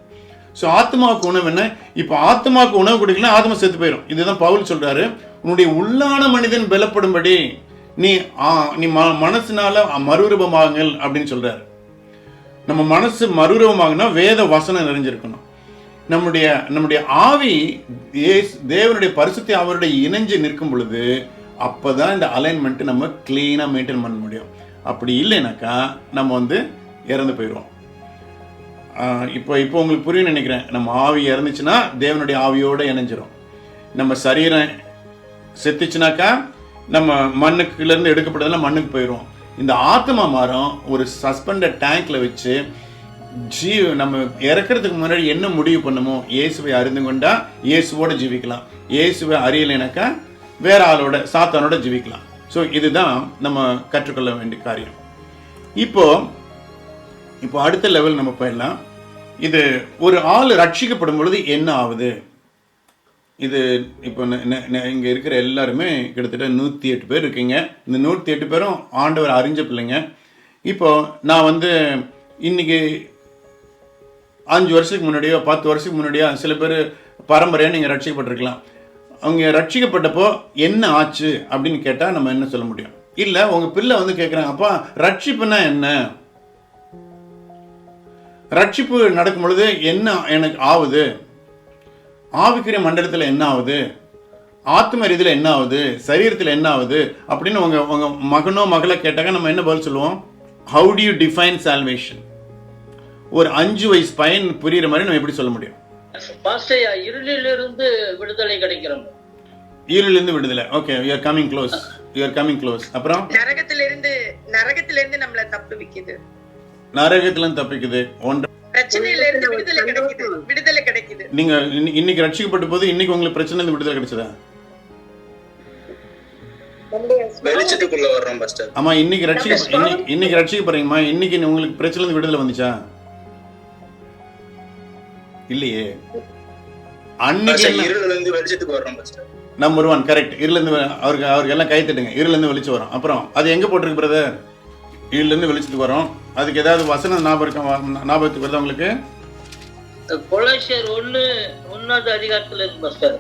ஸோ ஆத்மாவுக்கு உணவு என்ன? இப்போ ஆத்மாவுக்கு உணவு கொடுக்கல, ஆத்மா செத்து போயிடும். இதுதான் பவுல் சொல்றாரு, உன்னுடைய உள்ளான மனிதன் பலப்படும்படி நீ மனசினால மறுரூபமாகுங்கள் அப்படின்னு சொல்றாரு. நம்ம மனசு மறுரூபமாகுனா வேத வசனம் நிறைஞ்சிருக்கணும். நம்முடைய ஆவி தேவனுடைய பரிசுத்த அவருடைய இணைஞ்சு நிற்கும் பொழுது அப்பதான் இந்த அலைன்மெண்ட் நம்ம கிளீனா மெயின்டைன் பண்ண முடியும். அப்படி இல்லைனாக்கா நம்ம வந்து இறந்து போயிடுவோம். இப்போ உங்களுக்கு புரியும் நினைக்கிறேன். நம்ம ஆவி இறந்துச்சுன்னா தேவனுடைய ஆவியோட இணைஞ்சிரும். நம்ம சரீரம் செத்துச்சுனாக்கா நம்ம மண்ணுக்குலேருந்து எடுக்கப்பட்டதெல்லாம் மண்ணுக்கு போயிடும். இந்த ஆத்மா மாறம் ஒரு சஸ்பெண்டட் டேங்க்ல வச்சு நம்ம இறக்கிறதுக்கு முன்னாடி என்ன முடிவு பண்ணுமோ, இயேசுவை அறிந்து கொண்டா இயேசுவோட ஜீவிக்கலாம், இயேசுவை அறியலைனாக்கா வேற ஆளோட சாத்தானோட ஜீவிக்கலாம். ஸோ இதுதான் நம்ம கற்றுக்கொள்ள வேண்டிய காரியம். இப்போ அடுத்த லெவல் நம்ம போயிடலாம். இது ஒரு ஆள் ரட்சிக்கப்படும் பொழுது என்ன ஆகுது? இது இப்போ இங்கே இருக்கிற எல்லாருமே கிட்டத்தட்ட 108 பேர் இருக்கீங்க. இந்த 108 பேரும் ஆண்டவர் அறிஞ்ச பிள்ளைங்க. இப்போ நான் வந்து இன்னைக்கு 5 வருஷத்துக்கு முன்னாடியோ 10 வருஷத்துக்கு முன்னாடியோ சில பேர் பரம்பரையாக நீங்கள் ரட்சிக்கப்பட்டிருக்கலாம். அவங்க ரட்சிக்கப்பட்டப்போ என்ன ஆச்சு அப்படின்னு கேட்டால் நம்ம என்ன சொல்ல முடியும்? இல்லை உங்கள் பிள்ளை வந்து கேட்குறாங்க, அப்பா ரட்சிப்புனா என்ன? ரட்சிப்பு நடக்கும் பொழுது என்ன எனக்கு ஆகுது? ஆவிக்குரிய மண்டலத்தில் என்ன ஆகுது? ஆத்ம ரீதியில் என்ன ஆகுது? சரீரத்தில் என்ன ஆகுது அப்படின்னு உங்க மகனோ மகளை கேட்டாக்க நம்ம என்ன பதில் சொல்லுவோம்? How to you define salvation? ஒரு 5 வயசு பையன் புரியுற மாதிரி நம்ம எப்படி சொல்ல முடியும்? இருளிலிருந்து விடுதலை கிடைக்கிறோம். இருளிலிருந்து விடுதலை. Okay, you are coming close. You are coming close. அப்புறம் நரகத்திலிருந்து நம்மள தப்பிக்குது. நரகத்திலிருந்து தப்பிக்குது. பிரச்சனையிலிருந்து விடுதலை கிடைக்குது. நீங்க இன்னைக்கு ரட்சிக்கப்பட்ட போது இன்னைக்கு உங்களுக்கு பிரச்சனை இருந்து விடுதலை கிடைச்சதா? வெளிச்சத்துக்குள்ள வர்றோம் பாஸ்டர். ஆமா, இன்னைக்கு ரட்சிக்கப்படுறீங்கம்மா. இன்னைக்கு உங்களுக்கு பிரச்சனை இருந்து விடுதலை வந்துச்சா? இல்லையே. அன்னைக்கு இருளிலிருந்து வெளிச்சத்துக்கு வர்றோம் பாஸ்டர். Number 1 correct. இருளிலிருந்து அவருக்கு எல்லாம் கை தட்டுங்க. இருளிலிருந்து வெளிச்சம் வரும். அப்புறம் அது எங்க போட்டிருக்கு பிரதர்? இருளிலிருந்து வெளிச்சத்துக்கு வரும். அதுக்கு ஏதாவது வசனம் ஞாபகத்துக்கு வருதா உங்களுக்கு? கொலோசியர் 1 அதிகாரத்துல இருக்கு பாஸ்டர்.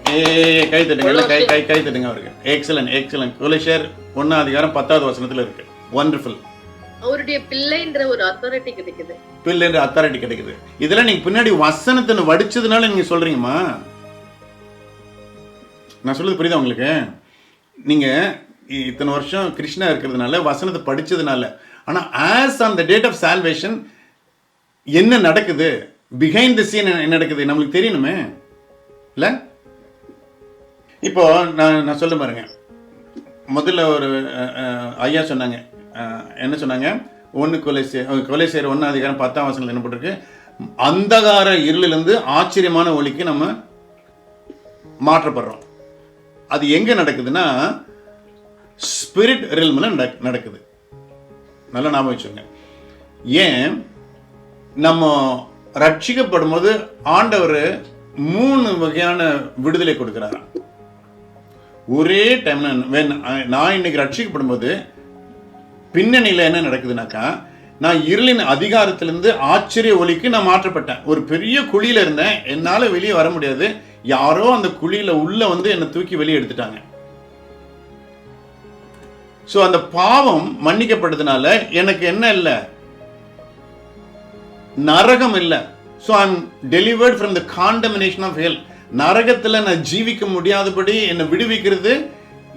கை தட்டுங்க, எல்லாம் கை தட்டுங்க அவருக்கு. எக்ஸலன்ட். கொலோசியர் 1 அதிகாரம் 10வது வசனத்துல இருக்கு. வண்டர்ஃபுல். அவருடைய பிள்ளைன்ற ஒரு அத்தாரிட்டி கிடைக்குது. இதெல்லாம் நீங்க பின்னாடி வசனத்தை வடிச்சதுனால நீங்க சொல்றீங்கம்மா. நான் சொல்றது புரியுதா உங்களுக்கு? நீங்க இத்தனை வருஷம் கிருஷ்ணா இருக்கிறதுனால வசனத்தை படிச்சதுனால. ஆனா as on the date of salvation என்ன நடக்குது, பிஹைண்ட் தி சீன் என்ன நடக்குது நம்மளுக்கு தெரியணுமே இல்ல? இப்போ நான் சொல்ல பாருங்க. முதல்ல ஒரு ஐயா சொன்னாங்க, என்ன சொன்னாங்க? கொலோசியர் 1 அதிகாரம் 10ஆம் வசனத்துல என்ன போட்டிருக்கு? அந்தகார இருளிலிருந்து ஆச்சரியமான ஒளிக்கு நம்ம மாற்றப்படுறோம். அது எங்க நடக்குதுன்னா ஸ்பிரிட் ரெல்ம்ல நடக்குது. நல்லா ஞாபகம் வச்சுங்க. ஏன் நம்ம ரட்சிக்கப்படும் போது ஆண்டவர் 3 வகையான விடுதலை கொடுக்கிறார் ஒரே டைம்ல. நான் இன்னைக்கு ரட்சிக்கப்படும் போது பின்னணியில என்ன நடக்குதுனாக்கா, நான் இருளின் அதிகாரத்திலிருந்து ஆச்சரிய ஒளிக்கு நான் மாற்றப்பட்டேன். ஒரு பெரிய குழியில இருந்தேன், என்னால வெளியே வர முடியாது. யாரோ அந்த குழியில உள்ள வந்து என்னை தூக்கி வெளியே எடுத்துட்டாங்க. சோ அந்த பாவம் மன்னிக்கப்பட்டதுனால எனக்கு என்ன இல்லை, நரகம் இல்லை. So I'm delivered from the condemnation of hell. நரகத்துல நான் ஜீவிக்க முடியாதபடி என்னை விடுவிக்கிறது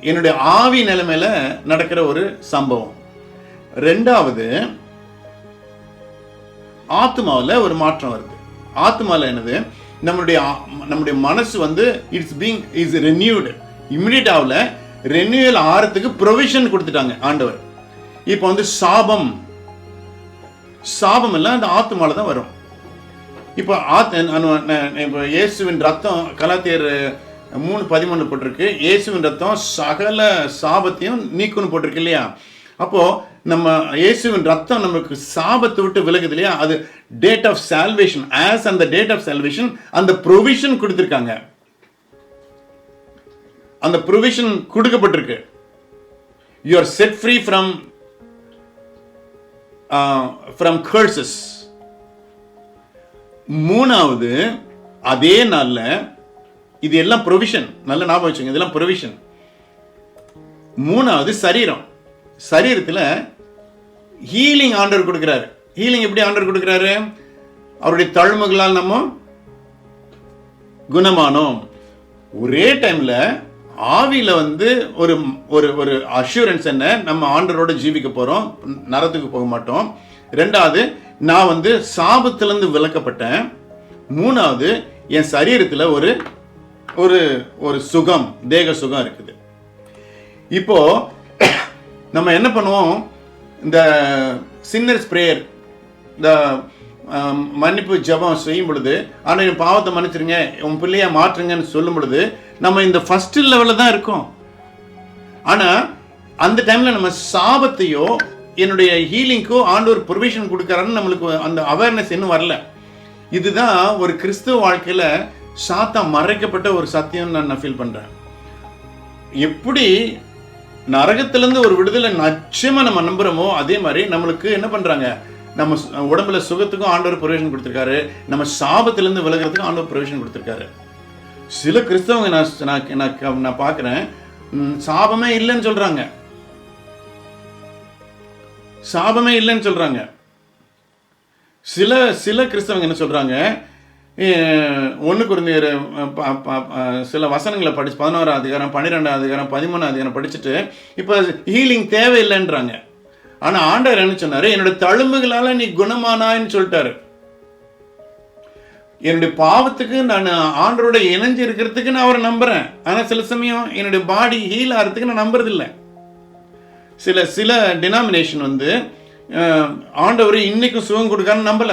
என்னுடைய ஆவி நிலைமையில நடக்கிற ஒரு சம்பவம். ரெண்டாவது, ஆத்மாவில் ஒரு மாற்றம் வருது. ஆத்மாவில் என்னது? நம்முடைய மனசு வந்து இஸ் ரெனியூடு. இமிடியேட்டாவில் ரெனியூவல் ஆறதுக்கு ப்ரொவிஷன் கொடுத்துட்டாங்க ஆண்டவர். இப்போ வந்து சாபம் எல்லாம் அந்த ஆத்மாவில் தான் வரும். இப்போ இயேசுவின் ரத்தம் கலாத்தியர் 3:13 போட்டிருக்கு. இயேசுவின் ரத்தம் சகல சாபத்தையும் நீக்குன்னு போட்டிருக்கு இல்லையா? அப்போ நம்ம இயேசுவின் ரத்தம் நமக்கு சாபத்தை விட்டு விலகுது இல்லையா? அது டேட் ஆஃப் சால்வேஷன். ஆஸ் அந்த டேட் ஆஃப் சால்வேஷன் அந்த ப்ரொவிஷன் கொடுத்திருக்காங்க. அந்த ப்ரொவிஷன் கொடுக்கப்பட்டிருக்கு. You are set free from curses. மூணாவது, அதே நாள்ல இது எல்லாம் ப்ரொவிஷன். நல்ல ஞாபகம் வச்சுங்க, இதெல்லாம் ப்ரொவிஷன். மூணாவது, சரீரத்தில் ஹீலிங் ஆண்டவர் கொடுக்கிறாரு. ஹீலிங் எப்படி ஆண்டவர் கொடுக்கிறாரு? அவருடைய தழும்புகளால் நம்ம குணமானோம். ஒரே டைம்ல ஆவியில வந்து ஒரு ஒரு அஷூரன்ஸ் என்ன, நம்ம ஆண்டவரோட ஜீவிக்க போறோம், நரத்துக்கு போக மாட்டோம். ரெண்டாவது, நான் வந்து சாபத்திலிருந்து விலக்கப்பட்டேன். மூணாவது, என் சரீரத்தில் ஒரு ஒரு ஒரு சுகம், தேக சுகம் இருக்குது. இப்போ நம்ம என்ன பண்ணுவோம்? இந்த சின்னர்ஸ் பிரேயர், இந்த மன்னிப்பு ஜெபம் செய்யும் பொழுது, ஆனால் என் பாவத்தை மன்னிச்சிருங்க, உன் பிள்ளைய மாற்றுங்கன்னு சொல்லும் பொழுது நம்ம இந்த ஃபர்ஸ்ட் லெவலில் தான் இருக்கோம். ஆனால் அந்த டைமில் நம்ம சாபத்தையோ என்னுடைய ஹீலிங்க்கோ ஆண்டவர் ப்ரொவிஷன் கொடுக்குறாருன்னு நம்மளுக்கு அந்த அவேர்னஸ் இன்னும் வரல. இதுதான் ஒரு கிறிஸ்துவ வாழ்க்கையில் சாத்தா மறைக்கப்பட்ட ஒரு சத்தியம் நான் ஃபீல் பண்ணுறேன். எப்படி நரகத்திலேருந்து ஒரு விடுதலை நிச்சயமாக நம்ம நம்புகிறோமோ, அதே மாதிரி நம்மளுக்கு என்ன பண்ணுறாங்க, நம்ம உடம்புல சுகத்துக்கும் ஆண்டவர் ப்ரொவிஷன் கொடுத்துருக்காரு, நம்ம சாபத்திலேருந்து விலகிறதுக்கும் ஆண்டவர் ப்ரொவிஷன் கொடுத்துருக்காரு. சில கிறிஸ்தவங்க நான் பார்க்குறேன், சாபமே இல்லைன்னு சொல்கிறாங்க. சாபமே இல்லைன்னு சொல்கிறாங்க. சில கிறிஸ்தவங்க என்ன சொல்கிறாங்க, 1 கொரிந்தியர் சில வசனங்களை படிச்சு 11ஆம் அதிகாரம் 12ஆம் அதிகாரம் 13ஆம் அதிகாரம் படிச்சுட்டு இப்போ ஹீலிங் தேவையில்லைன்றாங்க. ஆனால் ஆண்டவர் என்ன சொன்னார்? என்னுடைய தழும்புகளால் நீ குணமானான்னு சொல்லிட்டாரு. என்னுடைய பாவத்துக்கு நான் ஆண்டவரோட இணைஞ்சு இருக்கிறதுக்கு நான் அவரை நம்புறேன். ஆனால் சில சமயம் என்னுடைய பாடி ஹீல் ஆகிறதுக்கு நான் நம்புறதில்லை. சில டினாமினேஷன் வந்து ஆண்டவர் இன்னைக்கும் சுகம் கொடுக்கான்னு நம்பல.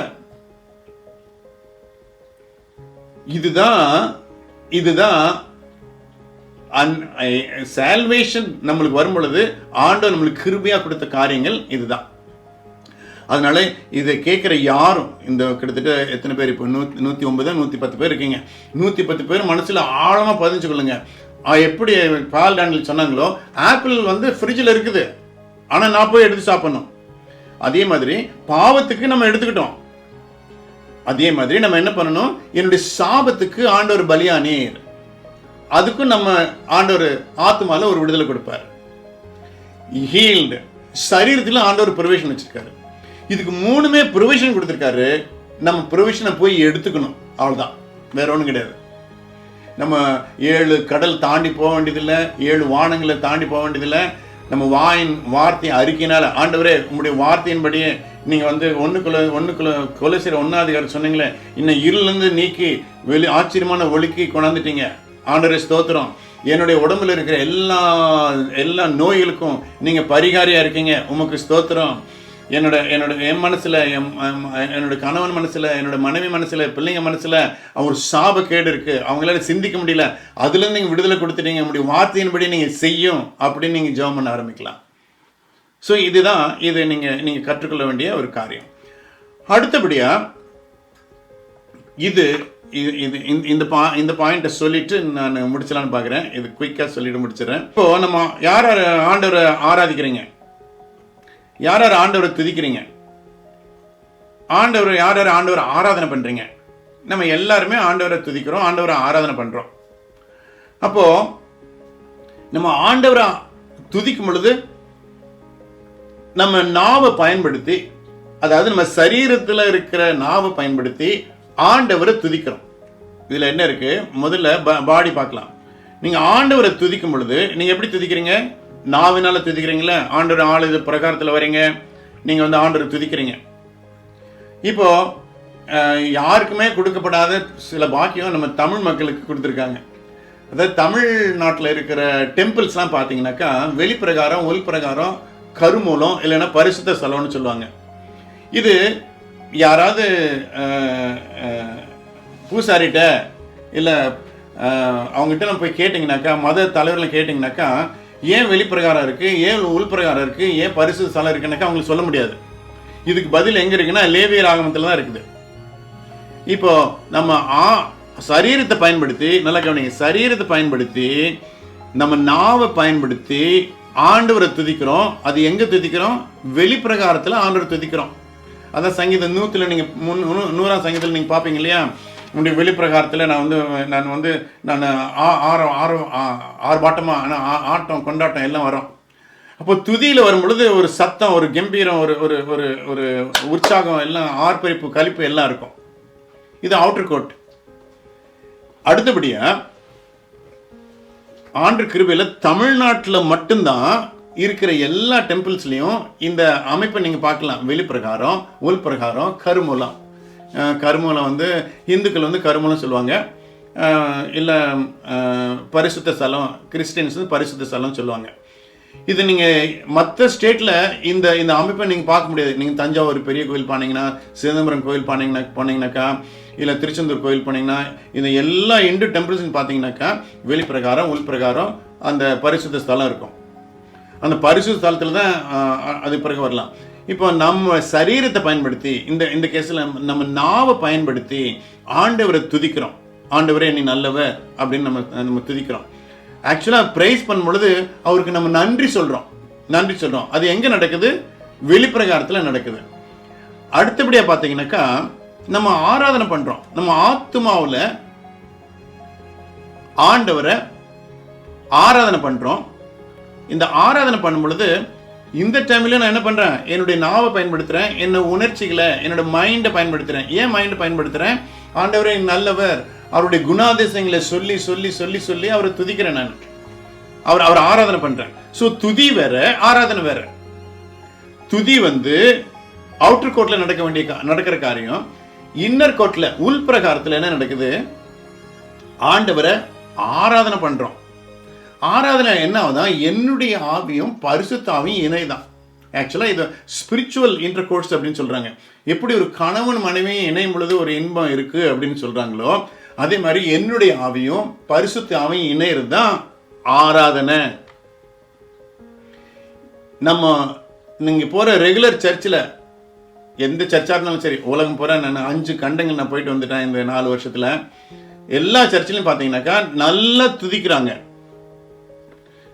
இதுதான் சால்வேஷன் நம்மளுக்கு வரும் பொழுது ஆண்டவர் நம்மளுக்கு கிருபையா கொடுத்த காரியங்கள் இதுதான். அதனால இதை கேட்குற யாரும், இந்த கிட்டத்தட்ட எத்தனை பேர் இப்போ 109 110 பேர் இருக்கீங்க, 110 பேர் மனசுல ஆழமா பதிஞ்சு கொள்ளுங்க. எப்படி பால் டானியல் சொன்னாங்களோ, ஆப்பிள் வந்து ஃப்ரிட்ஜில் இருக்குது, ஆனால் நான் போய் எடுத்து சாப்பிடணும். அதே மாதிரி பாவத்துக்கு நம்ம எடுத்துக்கிட்டோம், அதே மாதிரி நம்ம என்ன பண்ணணும், என்னுடைய சாபத்துக்கு ஆண்டவர் பலியானீர், அதுக்கும் நம்ம ஆண்டவர் ஆத்மால ஒரு விடுதலை கொடுப்பார். ஹீல்டு, சரீரத்தில் ஆண்டவர் ப்ரொவிஷன் வச்சிருக்காரு. இதுக்கு 3மே ப்ரொவிஷன் கொடுத்துருக்காரு. நம்ம ப்ரொவிஷனை போய் எடுத்துக்கணும், அவ்வளோதான், வேற ஒன்றும் கிடையாது. நம்ம 7 கடல் தாண்டி போக வேண்டியதில்லை, 7 வானங்களை தாண்டி போக வேண்டியதில்லை. நம்ம வார்த்தை அறிக்கையினால, ஆண்டவரே உங்களுடைய வார்த்தையின்படியே நீங்கள் வந்து ஒன்றுக்குள்ள கொலோசியர் 1 சொன்னீங்களே, இன்னும் இருளிலிருந்து நீக்கி ஆச்சரியமான ஒளிக்கு கொண்டாந்துட்டீங்க. ஆண்டவரே ஸ்தோத்திரம். என்னுடைய உடம்புல இருக்கிற எல்லா நோய்களுக்கும் நீங்கள் பரிகாரியாக இருக்கீங்க, உமக்கு ஸ்தோத்திரம். என் மனசில், என்னோட கணவன் மனசில், என்னோட மனைவி மனசில், பிள்ளைங்க மனசில் ஒரு சாபக்கேடு இருக்குது, அவங்களால சிந்திக்க முடியல, அதுலேருந்து நீங்கள் விடுதலை கொடுத்துட்டீங்க, உங்களுடைய வார்த்தையின்படி நீங்கள் செய்யும் அப்படின்னு நீங்கள் ஜெபம் பண்ண ஆரம்பிக்கலாம். ஸோ இதுதான் இது நீங்கள் கற்றுக்கொள்ள வேண்டிய ஒரு காரியம். அடுத்தபடியாக இந்த பாயிண்ட்டை சொல்லிட்டு நான் முடிச்சலான்னு பார்க்குறேன். இது குயிக்காக சொல்லிட்டு முடிச்சிடறேன். இப்போது நம்ம யார் ஆண்டவரை ஆராதிக்கிறீங்க, யார் ஆண்டவரை துதிக்கிறீங்க, யார் ஆண்டவரை ஆராதனை பண்ணுறீங்க? நம்ம எல்லாருமே ஆண்டவரை துதிக்கிறோம், ஆண்டவரை ஆராதனை பண்ணுறோம். அப்போது நம்ம ஆண்டவரை துதிக்கும் பொழுது நம்ம நாவை பயன்படுத்தி, அதாவது நம்ம சரீரத்தில் இருக்கிற நாவை பயன்படுத்தி ஆண்டவரை துதிக்கிறோம். இதில் என்ன இருக்கு, முதல்ல பாடி பார்க்கலாம். நீங்கள் ஆண்டவரை துதிக்கும் பொழுது நீங்கள் எப்படி துதிக்கிறீங்க? நாவினால துதிக்கிறீங்களா? ஆண்டவர் ஆளு பிரகாரத்தில் வரீங்க, நீங்கள் வந்து ஆண்டவரை துதிக்கிறீங்க. இப்போ யாருக்குமே கொடுக்கப்படாத சில பாக்கியம் நம்ம தமிழ் மக்களுக்கு கொடுத்துருக்காங்க. அதாவது தமிழ்நாட்டில் இருக்கிற டெம்பிள்ஸ்லாம் பார்த்தீங்கன்னாக்கா வெளிப்பிரகாரம், உள்பிரகாரம், கருமூலம், இல்லைன்னா பரிசுத்த ஸ்தலம்னு சொல்லுவாங்க. இது யாராவது பூசாரிட்ட இல்லை அவங்ககிட்ட நம்ம போய் கேட்டிங்கனாக்கா, மத தலைவர்களை கேட்டிங்கனாக்கா, ஏன் வெளிப்பிரகாரம் இருக்குது, ஏன் உள்பிரகாரம் இருக்குது, ஏன் பரிசுத்த ஸ்தலம் இருக்குன்னாக்கா அவங்களுக்கு சொல்ல முடியாது. இதுக்கு பதில் எங்கே இருக்குன்னா லேவியர் ஆகமத்தில் தான் இருக்குது. இப்போ நம்ம சரீரத்தை பயன்படுத்தி, நல்லா கவனிங்க, சரீரத்தை பயன்படுத்தி நம்ம நாவை பயன்படுத்தி ஆண்டவரை துதிக்கிறோம். அது எங்கே துதிக்கிறோம்? வெளிப்பிரகாரத்தில் ஆண்டவரை துதிக்கிறோம். அதான் சங்கீதம் 100 நீங்கள் 100ஆம் சங்கீதத்தில் நீங்கள் பார்ப்பீங்க இல்லையா, உங்களுடைய வெளிப்பிரகாரத்தில் நான் ஆர்ப்பாட்டமாக ஆட்டம் கொண்டாட்டம் எல்லாம் வரும். அப்போ துதியில் வரும் பொழுது ஒரு சத்தம், ஒரு கம்பீரம், ஒரு உற்சாகம், எல்லாம் ஆர்ப்பரிப்பு, கலிப்பு எல்லாம் இருக்கும். இது அவுட்டர் கோட். அடுத்தபடியாக ஆண்டு கிருபையில் தமிழ்நாட்டில் மட்டும்தான் இருக்கிற எல்லா டெம்பிள்ஸ்லையும் இந்த அமைப்பை நீங்கள் பார்க்கலாம். வெளிப்பிரகாரம், உள்பிரகாரம், கருமூலம். கருமூலம் வந்து இந்துக்கள் வந்து கருமூலம் சொல்லுவாங்க, இல்லை பரிசுத்த ஸ்தலம், கிறிஸ்டியன்ஸ் வந்து பரிசுத்த ஸ்தலம் சொல்லுவாங்க. இது நீங்கள் மற்ற ஸ்டேட்டில் இந்த அமைப்பை நீங்கள் பார்க்க முடியாது. நீங்கள் தஞ்சாவூர் பெரிய கோயில் போனீங்கன்னா, சிதம்பரம் கோயில் போனீங்கன்னாக்கா, இல்லை திருச்செந்தூர் கோயில் போனீங்கன்னா, இந்த எல்லா இந்து டெம்பிள்ஸ்ன்னு பார்த்தீங்கன்னாக்கா வெளிப்பிரகாரம், உள்பிரகாரம், அந்த பரிசுத்த ஸ்தலம் இருக்கும். அந்த பரிசுத்த ஸ்தலத்தில் தான் அது பிறகு வரலாம். இப்போ நம்ம சரீரத்தை பயன்படுத்தி, இந்த கேஸில் நம்ம நாவை பயன்படுத்தி ஆண்டவரை துதிக்கிறோம். ஆண்டவரே நீ நல்லவர் அப்படின்னு நம்ம துதிக்கிறோம். ஆக்சுவலாக ப்ரைஸ் பண்ணும் பொழுது அவருக்கு நம்ம நன்றி சொல்கிறோம். அது எங்கே நடக்குது? வெளிப்பிரகாரத்தில் நடக்குது. அடுத்தபடியாக பார்த்தீங்கன்னாக்கா நம்ம ஆராதனை பண்ணுறோம். நம்ம ஆத்துமாவில் ஆண்டவரை ஆராதனை பண்ணுறோம். இந்த ஆராதனை பண்ணும் பொழுது இந்த டைம்ல நான் என்ன பண்ணுறேன்? என்னுடைய நாவை பயன்படுத்துகிறேன், என்னோட உணர்ச்சிகளை, என்னோட மைண்டை பயன்படுத்துகிறேன். ஏன் மைண்டை பயன்படுத்துகிறேன்? ஆண்டவரே நல்லவர், அவருடைய குணாதிசயங்களை சொல்லி சொல்லி சொல்லி சொல்லி அவரை துதிக்கிறேன். நான் அவர் ஆராதனை பண்ணுறேன். ஸோ துதி வேற, ஆராதனை வேற. துதி வந்து அவுட்டர் கோர்ட்டில் நடக்கிற காரியம். இன்னர் கோர்ட்டில், உள் பிரகாரத்தில் என்ன நடக்குது? ஆண்டவரை ஆராதனை பண்ணுறோம். ஆராதனை என்ன ஆகுதான்? என்னுடைய ஆவியும் பரிசுத்த ஆவியும் இணைதான். ஆக்சுவலாக இது ஸ்பிரிச்சுவல் இன்டர் கோர்ஸ் அப்படின்னு சொல்கிறாங்க. எப்படி ஒரு கணவன் மனைவியும் இணையும் பொழுது ஒரு இன்பம் இருக்குது அப்படின்னு சொல்கிறாங்களோ, அதே மாதிரி என்னுடைய ஆவியும் பரிசுத்த ஆவியும் இணையிறது தான் ஆராதனை. நீங்கள் போகிற ரெகுலர் சர்ச்சில், எந்த சர்ச்சாக இருந்தாலும் சரி, உலகம் போகிற நான் 5 கண்டங்கள் நான் போயிட்டு வந்துட்டேன் இந்த 4 வருஷத்தில். எல்லா சர்ச்சிலையும் பார்த்தீங்கன்னாக்கா நல்லா துதிக்கிறாங்க,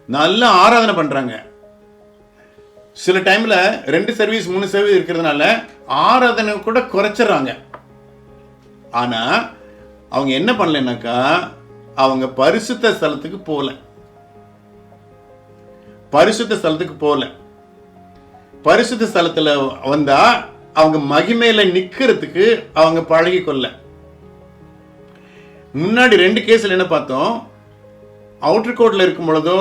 நல்லா ஆராதனை பண்ணுறாங்க. சில டைமில் 2 சர்வீஸ் 3 சர்வீஸ் இருக்கிறதுனால ஆராதனை கூட குறைச்சிட்றாங்க. ஆனா அவங்க என்ன பண்ணலனாக்கா அவங்க பரிசுத்த ஸ்தலத்துக்கு போகல. பரிசுத்த ஸ்தலத்துல வந்தா அவங்க மகிமையில நிக்கிறதுக்கு அவங்க பழகி கொள்ள. முன்னாடி 2 கேஸ்ல என்ன பார்த்தோம்? அவுட்டர் கோர்ட்ல இருக்கும் பொழுதோ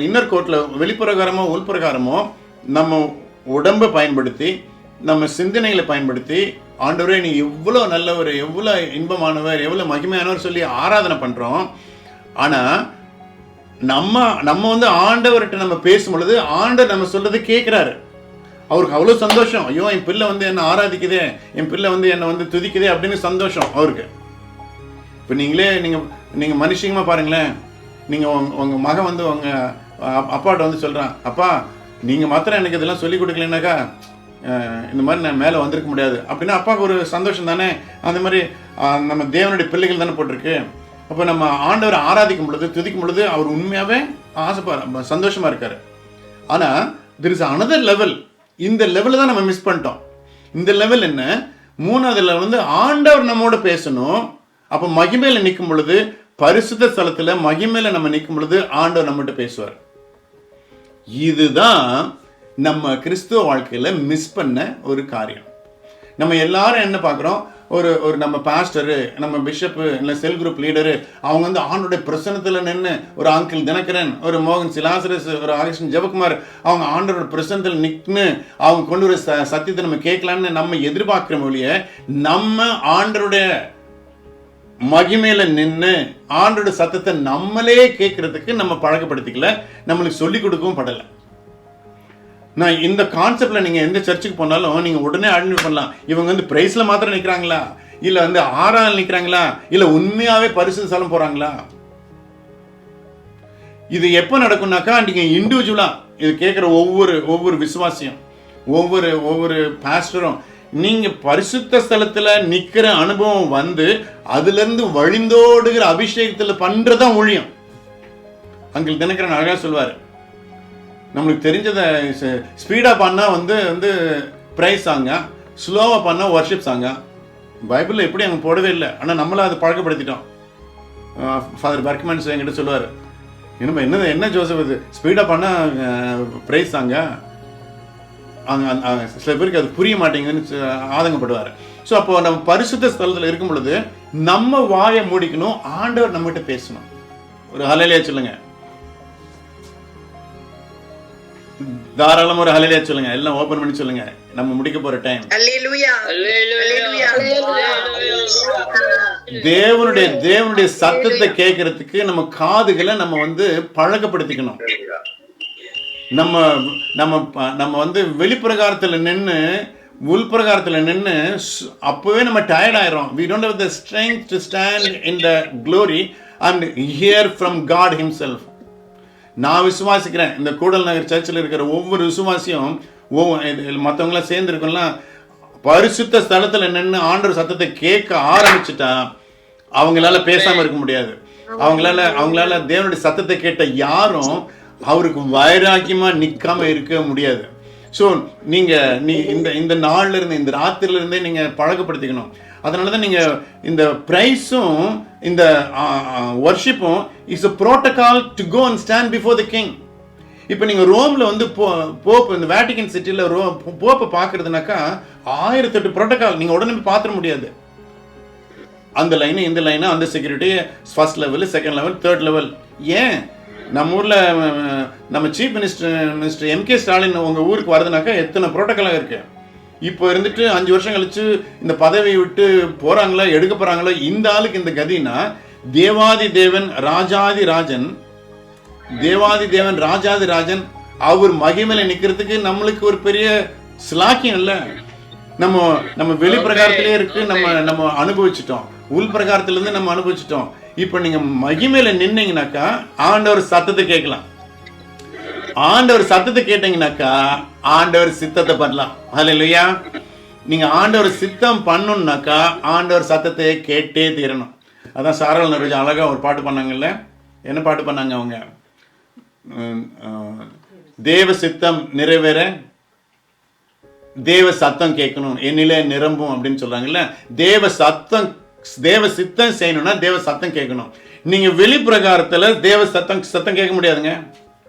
இன்னர் கோர்ட்ல வெளிப்பிரகாரமோ உள்பிரகாரமோ நம்ம உடம்பை பயன்படுத்தி நம்ம சிந்தனைகளை பயன்படுத்தி ஆண்டவரே நீ எவ்வளவு நல்லவர், எவ்வளவு இன்பமானவர், எவ்வளவு மகிமையானவர் சொல்லி ஆராதனை பண்றோம். ஆனா நம்ம வந்து ஆண்டவர்கிட்ட நம்ம பேசும் பொழுது ஆண்டவர் நம்ம சொல்றது கேட்கிறாரு. அவருக்கு அவ்வளவு சந்தோஷம். ஐயோ என் பிள்ளை வந்து என்ன ஆராதிக்குதே, என் பிள்ளை வந்து என்னை வந்து துதிக்குதே அப்படின்னு சந்தோஷம் அவருக்கு. இப்போ நீங்க மனுஷங்கமா பாருங்களேன். நீங்க உங்க மகன் வந்து உங்க அப்பாட்ட வந்து சொல்றான், அப்பா நீங்க மாத்திரம் எனக்கு இதெல்லாம் சொல்லி கொடுக்கலனாக்கா இந்த மாதிரி நான் மேலே வந்திருக்க முடியாது அப்படின்னா அப்பாவுக்கு ஒரு சந்தோஷம் தானே. அந்த மாதிரி நம்ம தேவனுடைய பிள்ளைகள் தானே போட்டிருக்கு. அப்போ நம்ம ஆண்டவரை ஆராதிக்கும் பொழுது துதிக்கும் பொழுது அவர் உண்மையாகவே சந்தோஷமா இருக்காரு. ஆனால் there is another level. இந்த லெவலில் தான் நம்ம மிஸ் பண்ணிட்டோம். இந்த லெவல் என்ன? 3வது லெவல் வந்து ஆண்டவர் நம்மோட பேசணும். அப்போ மகிமையில நிற்கும் பொழுது, பரிசுத்த ஸ்தலத்தில் மகிமையில நம்ம நிற்கும் பொழுது ஆண்டவர் நம்மகிட்ட பேசுவார். இதுதான் நம்ம கிறிஸ்துவ வாழ்க்கையில மிஸ் பண்ண ஒரு காரியம். நம்ம எல்லாரும் என்ன பார்க்குறோம்? ஒரு நம்ம பாஸ்டரு, நம்ம பிஷப்பு, இல்லை செல் குரூப் லீடரு, அவங்க வந்து ஆண்டோடைய பிரசன்னத்தில் நின்று, ஒரு அங்கிள் தினகரன், ஒரு மோகன் சிலாசரஸ், ஒரு ஆகஸ்டின் ஜெபகுமார், அவங்க ஆண்டோட பிரசன்னத்தில் நிற்குன்னு அவங்க கொண்டு ஒரு சத்தியத்தை நம்ம கேட்கலான்னு நம்ம எதிர்பார்க்குற மொழிய நம்ம ஆண்டருடைய மகிமையில நின்று ஆண்டோட சத்தத்தை நம்மளே கேட்கறதுக்கு நம்ம பழக்கப்படுத்திக்கல, நம்மளுக்கு சொல்லிக் கொடுக்கவும் படலை. நான் இந்த கான்செப்ட்ல நீங்க எந்த சர்ச்சுக்கு போனாலும் நீங்க உடனே ஐடென்டிஃபை பண்ணலாம். இவங்க வந்து பிரைஸ்ல மாத்திரம் நிக்கிறாங்களா, இல்ல வந்து ஆறால் நிக்கிறாங்களா, இல்ல உண்மையாவே பரிசுத்த ஸ்தலம் போறாங்களா? இது எப்ப நடக்கும்னாக்கா நீங்க இண்டிவிஜுவலா இது கேட்கிற ஒவ்வொரு விசுவாசியும், ஒவ்வொரு பாஸ்டரும் நீங்க பரிசுத்த ஸ்தலத்துல நிக்கிற அனுபவம் வந்து அதுல இருந்து வழிந்தோடுகிற அபிஷேகத்துல பண்றதான் ஊழியம். அங்கிள் தினகரன் அழகா சொல்வாரு, நம்மளுக்கு தெரிஞ்சதை ஸ்பீடாக பண்ணால் வந்து ப்ரைஸ் சாங்க, ஸ்லோவாக பண்ணால் வர்ஷிப் சாங்க. பைபிளில் எப்படி அங்கே போடவே இல்லை, ஆனால் நம்மளும் அதை பழக்கப்படுத்திட்டோம். ஃபாதர் பர்க்மன்ஸ் என்கிட்ட சொல்லுவார், என்ன ஜோசப் இது ஸ்பீடாக பண்ணால் ப்ரைஸ் சாங்க, சில பேருக்கு அது புரிய மாட்டேங்குதுன்னு ஆதங்கப்படுவார். ஸோ அப்போ நம்ம பரிசுத்த ஸ்தலத்தில் இருக்கும் பொழுது நம்ம வாயை மூடிக்கணும், ஆண்டவர் நம்மகிட்ட பேசணும். ஒரு ஹல்லேலூயா சொல்லுங்க, தாராளமா ஒரு ஹல்லேலூயா சொல்லுங்க, எல்லாம் ஓபன் பண்ணி சொல்லுங்க. நம்ம முடிக்க போற டைம். தேவனுடைய சத்தத்தை கேட்கறதுக்கு நம்ம காதுகளை நம்ம வந்து பழக்கப்படுத்திக்கணும். நம்ம வந்து வெளிப்பிரகாரத்துல நின்று உள்பிரகாரத்துல நின்று அப்பவே நம்ம டயர்ட் ஆயிரும். we don't have the strength to stand in the glory and hear from God himself. நான் விசுவாசிக்கிறேன், இந்த கூடல் நகர் சர்ச்சில் இருக்கிற ஒவ்வொரு விசுவாசியும் மற்றவங்களாம் சேர்ந்து இருக்கலாம், பரிசுத்த ஸ்தலத்தில் நின்று ஆண்டவர் சத்தத்தை கேட்க ஆரம்பிச்சுட்டா அவங்களால பேசாம இருக்க முடியாது. அவங்களால தேவனுடைய சத்தத்தை கேட்ட யாரும் அவருக்கு வைராக்கியமா நிற்காம இருக்க முடியாது. ஸோ இந்த நாள்ல இருந்து, இந்த ராத்திரில இருந்தே நீங்க பழக்கப்படுத்திக்கணும். அதனாலதான் நீங்க இந்த பிரைஸும் இந்த வர்ஷிப்பும் is a protocol to go and stand before the king. இப்போ நீங்க ரோம்ல வந்து போப், இந்த வேட்டிகன் சிட்டில போப்பை பாக்குறதுனாக்கா 1008 புரோட்டோகால் நீங்க உடனே பாத்திர முடியாது. அந்த லைனு இந்த லைனு, அந்த security, first level, second level, third level. ஏன் நம்ம ஊர்ல நம்ம சீஃப் மினிஸ்டர் எம்.கே. ஸ்டாலின் உங்க ஊருக்கு வருதுனாக்கா எத்தனை புரோட்டோகாலாக இருக்கு. இப்போ இருந்துட்டு 5 வருஷம் கழிச்சு இந்த பதவியை விட்டு போறாங்களா, எடுக்க போறாங்களா, இந்த ஆளுக்கு இந்த கதினா, தேவாதி தேவன் ராஜாதி ராஜன் அவர் மகிமையில நிக்கிறதுக்கு நம்மளுக்கு ஒரு பெரிய ஸ்லாக்கியம் இல்ல. நம்ம வெளி பிரகாரத்திலே இருக்கு, நம்ம அனுபவிச்சிட்டோம், உள் பிரகாரத்துல இருந்து நம்ம அனுபவிச்சிட்டோம். இப்ப நீங்க மகிமையில நின்னீங்கன்னாக்கா ஆண்டவர் சத்தத்தை கேட்கலாம். ஆண்டவர் சத்தத்தை கேட்டீங்கன்னாக்கா ஆண்டவர் சித்தத்தை பண்ணலாம். ஹல்லேலூயா. நீங்க ஆண்டவர் சித்தம் பண்ணணும்னாக்கா ஆண்டவர் சத்தத்தை கேட்டே தீரணும். அதான் சாரல் நரோஜா அழகா ஒரு பாட்டு பண்ணாங்கல்ல. என்ன பாட்டு பண்ணாங்க அவங்க? தேவ சித்தம் நிறைவேற தேவ சத்தம் கேட்கணும், என்னிலே நிரம்பும் அப்படின்னு சொல்றாங்கல்ல. தேவ சித்தம் செய்யணும்னா தேவ சத்தம் கேட்கணும். நீங்க வெளிப்பிரகாரத்துல தேவ சத்தம் கேட்க முடியாதுங்க,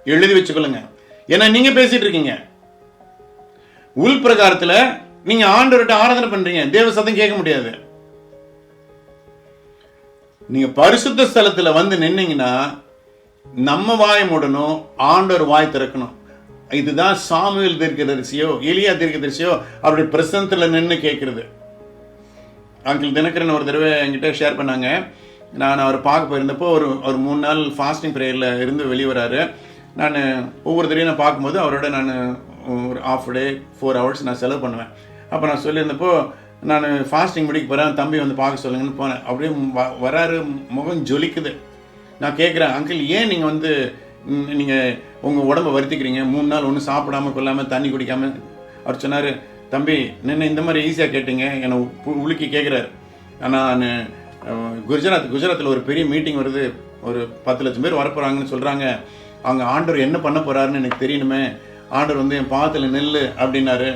எழுதி வச்சுக்கொள்ளுங்க. ஏன்னா நீங்க பேசிட்டு இருக்கீங்க. உள் பிரகாரத்துல நீங்க ஆண்டவர்கிட்ட ஆராதனை பண்றீங்க, தேவ சத்தம் கேட்க முடியாது. நீங்க பரிசுத்த ஸ்தலத்துல வந்து நின்னீங்கன்னா நம்ம வாய் மூடணும், ஆண்டவர் வாய் திறக்கணும். இதுதான் சாமுவேல் தீர்க்கதரிசியோ எலியா தீர்க்கதரிசியோ அவருடைய பிரசன்னத்துல நின்று கேட்கறது. அங்கிள் தினகரன் ஒரு தடவை என்கிட்ட ஷேர் பண்ணாங்க. நான் அவர் பார்க்க போயிருந்தப்போ ஒரு 3 நாள் ஃபாஸ்டிங் ப்ரேயரில் இருந்து வெளியே வராரு. நான் ஒவ்வொரு தடவையும் நான் பார்க்கும்போது அவரோட நான் ஒரு ½ டே 4 hours நான் செலவு பண்ணுவேன். அப்போ நான் சொல்லியிருந்தப்போ நான் ஃபாஸ்டிங் முடிக்க போகிறேன், தம்பி வந்து பார்க்க சொல்லுங்கன்னு போனேன். அப்படியே வராரு, முகம் ஜொலிக்குது. நான் கேட்குறேன், அங்கிள் ஏன் நீங்கள் வந்து நீங்கள் உங்கள் உடம்பை வருத்திக்கிறீங்க, 3 நாள் ஒன்றும் சாப்பிடாமல் கொள்ளாமல் தண்ணி குடிக்காமல்? அவர் சொன்னார், தம்பி நின்று இந்த மாதிரி ஈஸியாக கேட்டீங்க, என்னை உலுக்கி கேட்குறாரு. ஆனால் நான் குஜராத்தில் ஒரு பெரிய மீட்டிங் வருது, ஒரு 10 லட்சம் பேர் வரப்போகிறாங்கன்னு சொல்கிறாங்க. அவங்க ஆண்டவர் என்ன பண்ண போகிறாருன்னு எனக்கு தெரியணுமே, ஆண்டவர் வந்து என் பாதத்தில் நெல் அப்படின்னாரு.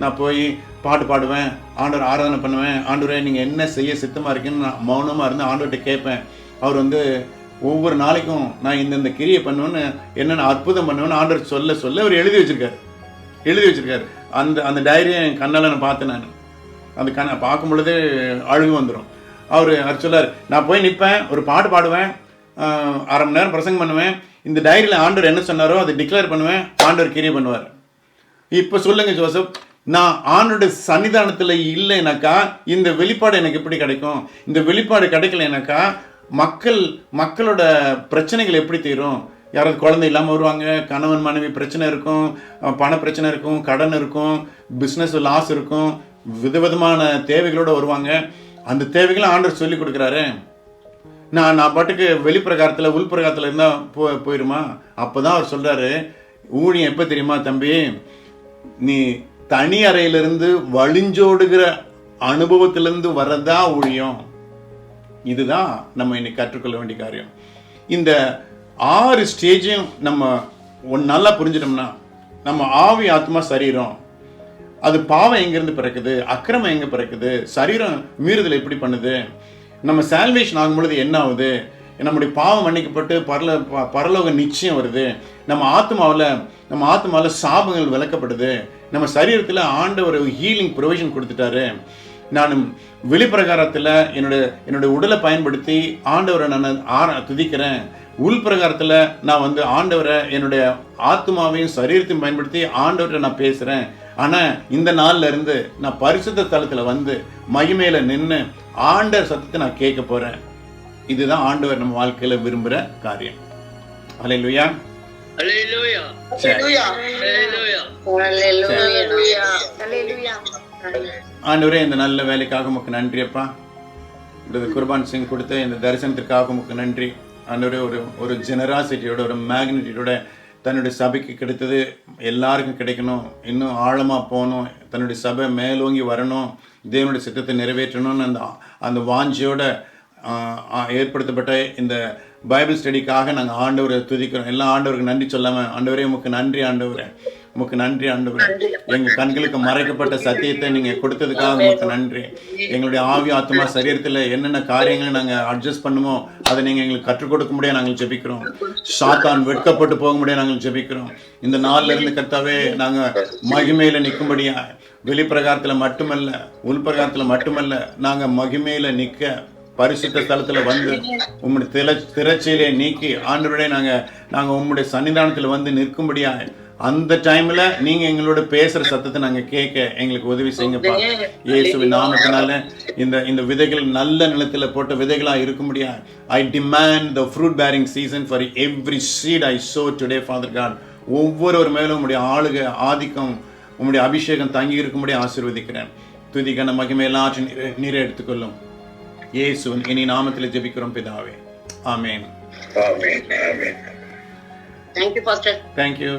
நான் போய் பாட்டு பாடுவேன், ஆண்டவர் ஆராதனை பண்ணுவேன். ஆண்டவரே நீங்கள் என்ன செய்ய சித்தமாக இருக்குன்னு நான் மௌனமாக இருந்து ஆண்டவர்கிட்ட கேட்பேன். அவர் வந்து ஒவ்வொரு நாளைக்கும் நான் இந்த கிரியை பண்ணுவேன்னு, என்னென்ன அற்புதம் பண்ணுவேன்னு ஆண்டவர் சொல்ல அவர் எழுதி வச்சிருக்காரு. அந்த டைரியை என் கண்ணால் நான் பார்த்தேன். நான் அந்த பார்க்கும் பொழுதே அழுகு வந்துடும். அவர் சொல்லார், நான் போய் நிற்பேன், ஒரு பாட்டு பாடுவேன், 1/2 மணி நேரம் பிரசங்கம் பண்ணுவேன், இந்த டைரியில் ஆண்டவர் என்ன சொன்னாரோ அதை டிக்ளேர் பண்ணுவேன், ஆண்டவர் கிரியை பண்ணுவார். இப்போ சொல்லுங்க ஜோசப், நான் ஆண்டோட சன்னிதானத்தில் இல்லைனாக்கா இந்த வெளிப்பாடு எனக்கு எப்படி கிடைக்கும்? இந்த வெளிப்பாடு கிடைக்கலைனாக்கா மக்களோட பிரச்சனைகள் எப்படி தீரும்? யாராவது குழந்தை இல்லாமல் வருவாங்க, கணவன் மனைவி பிரச்சனை இருக்கும், பண பிரச்சனை இருக்கும், கடன் இருக்கும், பிஸ்னஸ் லாஸ் இருக்கும், விதவிதமான தேவைகளோடு வருவாங்க. அந்த தேவைகளை ஆண்டவர் சொல்லி கொடுக்குறாரு. நான் பாட்டுக்கு வெளிப்பிரகாரத்தில் உள்பிரகாரத்தில் இருந்தால் போயிடுமா? அப்போ தான் அவர் சொல்கிறாரு, ஊழியம் எப்போ தெரியுமா தம்பி, நீ தனி அறையிலிருந்து வழிஞ்சோடுகிற அனுபவத்திலிருந்து வர்றதா ஊழியம். இதுதான் நம்ம இன்னைக்கு கற்றுக்கொள்ள வேண்டிய காரியம். இந்த 6 ஸ்டேஜையும் நம்ம நல்லா புரிஞ்சிட்டோம்னா, நம்ம ஆவி ஆத்மா சரீரம், அது பாவம் எங்கேருந்து பிறக்குது, அக்கிரமம் எங்கே பிறக்குது, சரீரம் மீறுதல் எப்படி பண்ணுது, நம்ம சால்வேஷன் ஆகும் பொழுது என்ன ஆகுது, நம்முடைய பாவம் மன்னிக்கப்பட்டு பரலோக நிச்சயம் வருது, நம்ம ஆத்மாவில் சாபங்கள் விளக்கப்படுது, நம்ம சரீரத்தில் ஆண்டவர் ஹீலிங் ப்ரொவிஷன் கொடுத்துட்டாரு. நான் வெளிப்பிரகாரத்தில் என்னுடைய உடலை பயன்படுத்தி ஆண்டவரை நான் துதிக்கிறேன், உள்பிரகாரத்தில் நான் வந்து ஆண்டவரை என்னுடைய ஆத்மாவையும் சரீரத்தையும் பயன்படுத்தி ஆண்டவரை நான் பேசுகிறேன். ஆனால் இந்த நாளில் இருந்து நான் பரிசுத்த ஸ்தலத்தில் வந்து மகிமையில நின்று ஆண்டவர் சத்தத்தை நான் கேட்க போகிறேன். இதுதான் ஆண்டவர் நம்ம வாழ்க்கையில் விரும்புகிற காரியம். அல்லேலூயா. ஆண்டவரே, இந்த நல்ல வேலைக்காக உமக்கு நன்றி அப்பா. குர்பான் சிங் கொடுத்த இந்த தரிசனத்திற்காக உமக்கு நன்றி ஆண்டவரே. ஒரு ஜெனராசிட்டியோட, ஒரு மேக்னிட்டியோட தன்னுடைய சபைக்கு கிடைத்தது எல்லாருக்கும் கிடைக்கணும், இன்னும் ஆழமாக போகணும், தன்னுடைய சபை மேலோங்கி வரணும், தேவனுடைய சித்தத்தை நிறைவேற்றணும்னு அந்த வாஞ்சியோட ஏற்படுத்தப்பட்ட இந்த பைபிள் ஸ்டடிக்காக நாங்கள் ஆண்டவரை துதிக்கிறோம். எல்லாம் ஆண்டவருக்கு நன்றி சொல்லாமல், ஆண்டவரே உமக்கு நன்றி, ஆண்டவரே உமக்கு நன்றி, ஆண்டவரே எங்கள் கண்களுக்கு மறைக்கப்பட்ட சத்தியத்தை நீங்கள் கொடுத்ததுக்காக உமக்கு நன்றி. எங்களுடைய ஆவி ஆத்மா சரீரத்தில் என்னென்ன காரியங்களை நாங்கள் அட்ஜஸ்ட் பண்ணுமோ அதை நீங்கள் எங்களுக்கு கற்றுக் கொடுக்க முடியாது நாங்கள் ஜெபிக்கிறோம். சாத்தான் வெட்கப்பட்டு போக முடியாது நாங்கள் ஜெபிக்கிறோம். இந்த நாளில் இருந்து கர்த்தாவே நாங்கள் மகிமையில் நிற்கும்படியா, வெளிப்பிரகாரத்தில் மட்டுமல்ல உள்பிரகாரத்தில் மட்டுமல்ல, நாங்கள் மகிமையில் நிற்க பரிசுத்த ஸ்தலத்தில் வந்து உம்முடைய திரைச்சீலையை நீக்கி ஆண்டவரே நாங்கள் உம்முடைய சன்னிதானத்தில் வந்து நிற்கும்படியா, அந்த டைம்ல நீங்க எங்களோட பேசுற சத்தத்தை நாங்க கேட்க எங்களுக்கு உதவி செய்யுங்கப்பா. இயேசுவின் நாமத்தினால இந்த விதைகள் நல்ல நிலத்துல போட்ட விதைகளா இருக்கும்படியா, I demand the fruit bearing season for every seed I sow today, Father God. ஒவ்வொரு மேலும் உம்முடைய ஆளுகை ஆதிக்கம், உம்முடைய அபிஷேகம் தங்கி இருக்கும்படி ஆசீர்வதிக்கிறேன். துதிக்கான மகிமை எல்லாற்றையும் நீரை எடுத்துக்கொள்ளும். இயேசுவின் இனி நாமத்தில் ஜெபிக்கிறோம் பிதாவே. ஆமென். ஆமென். ஆமென். Thank you, Pastor. Thank you.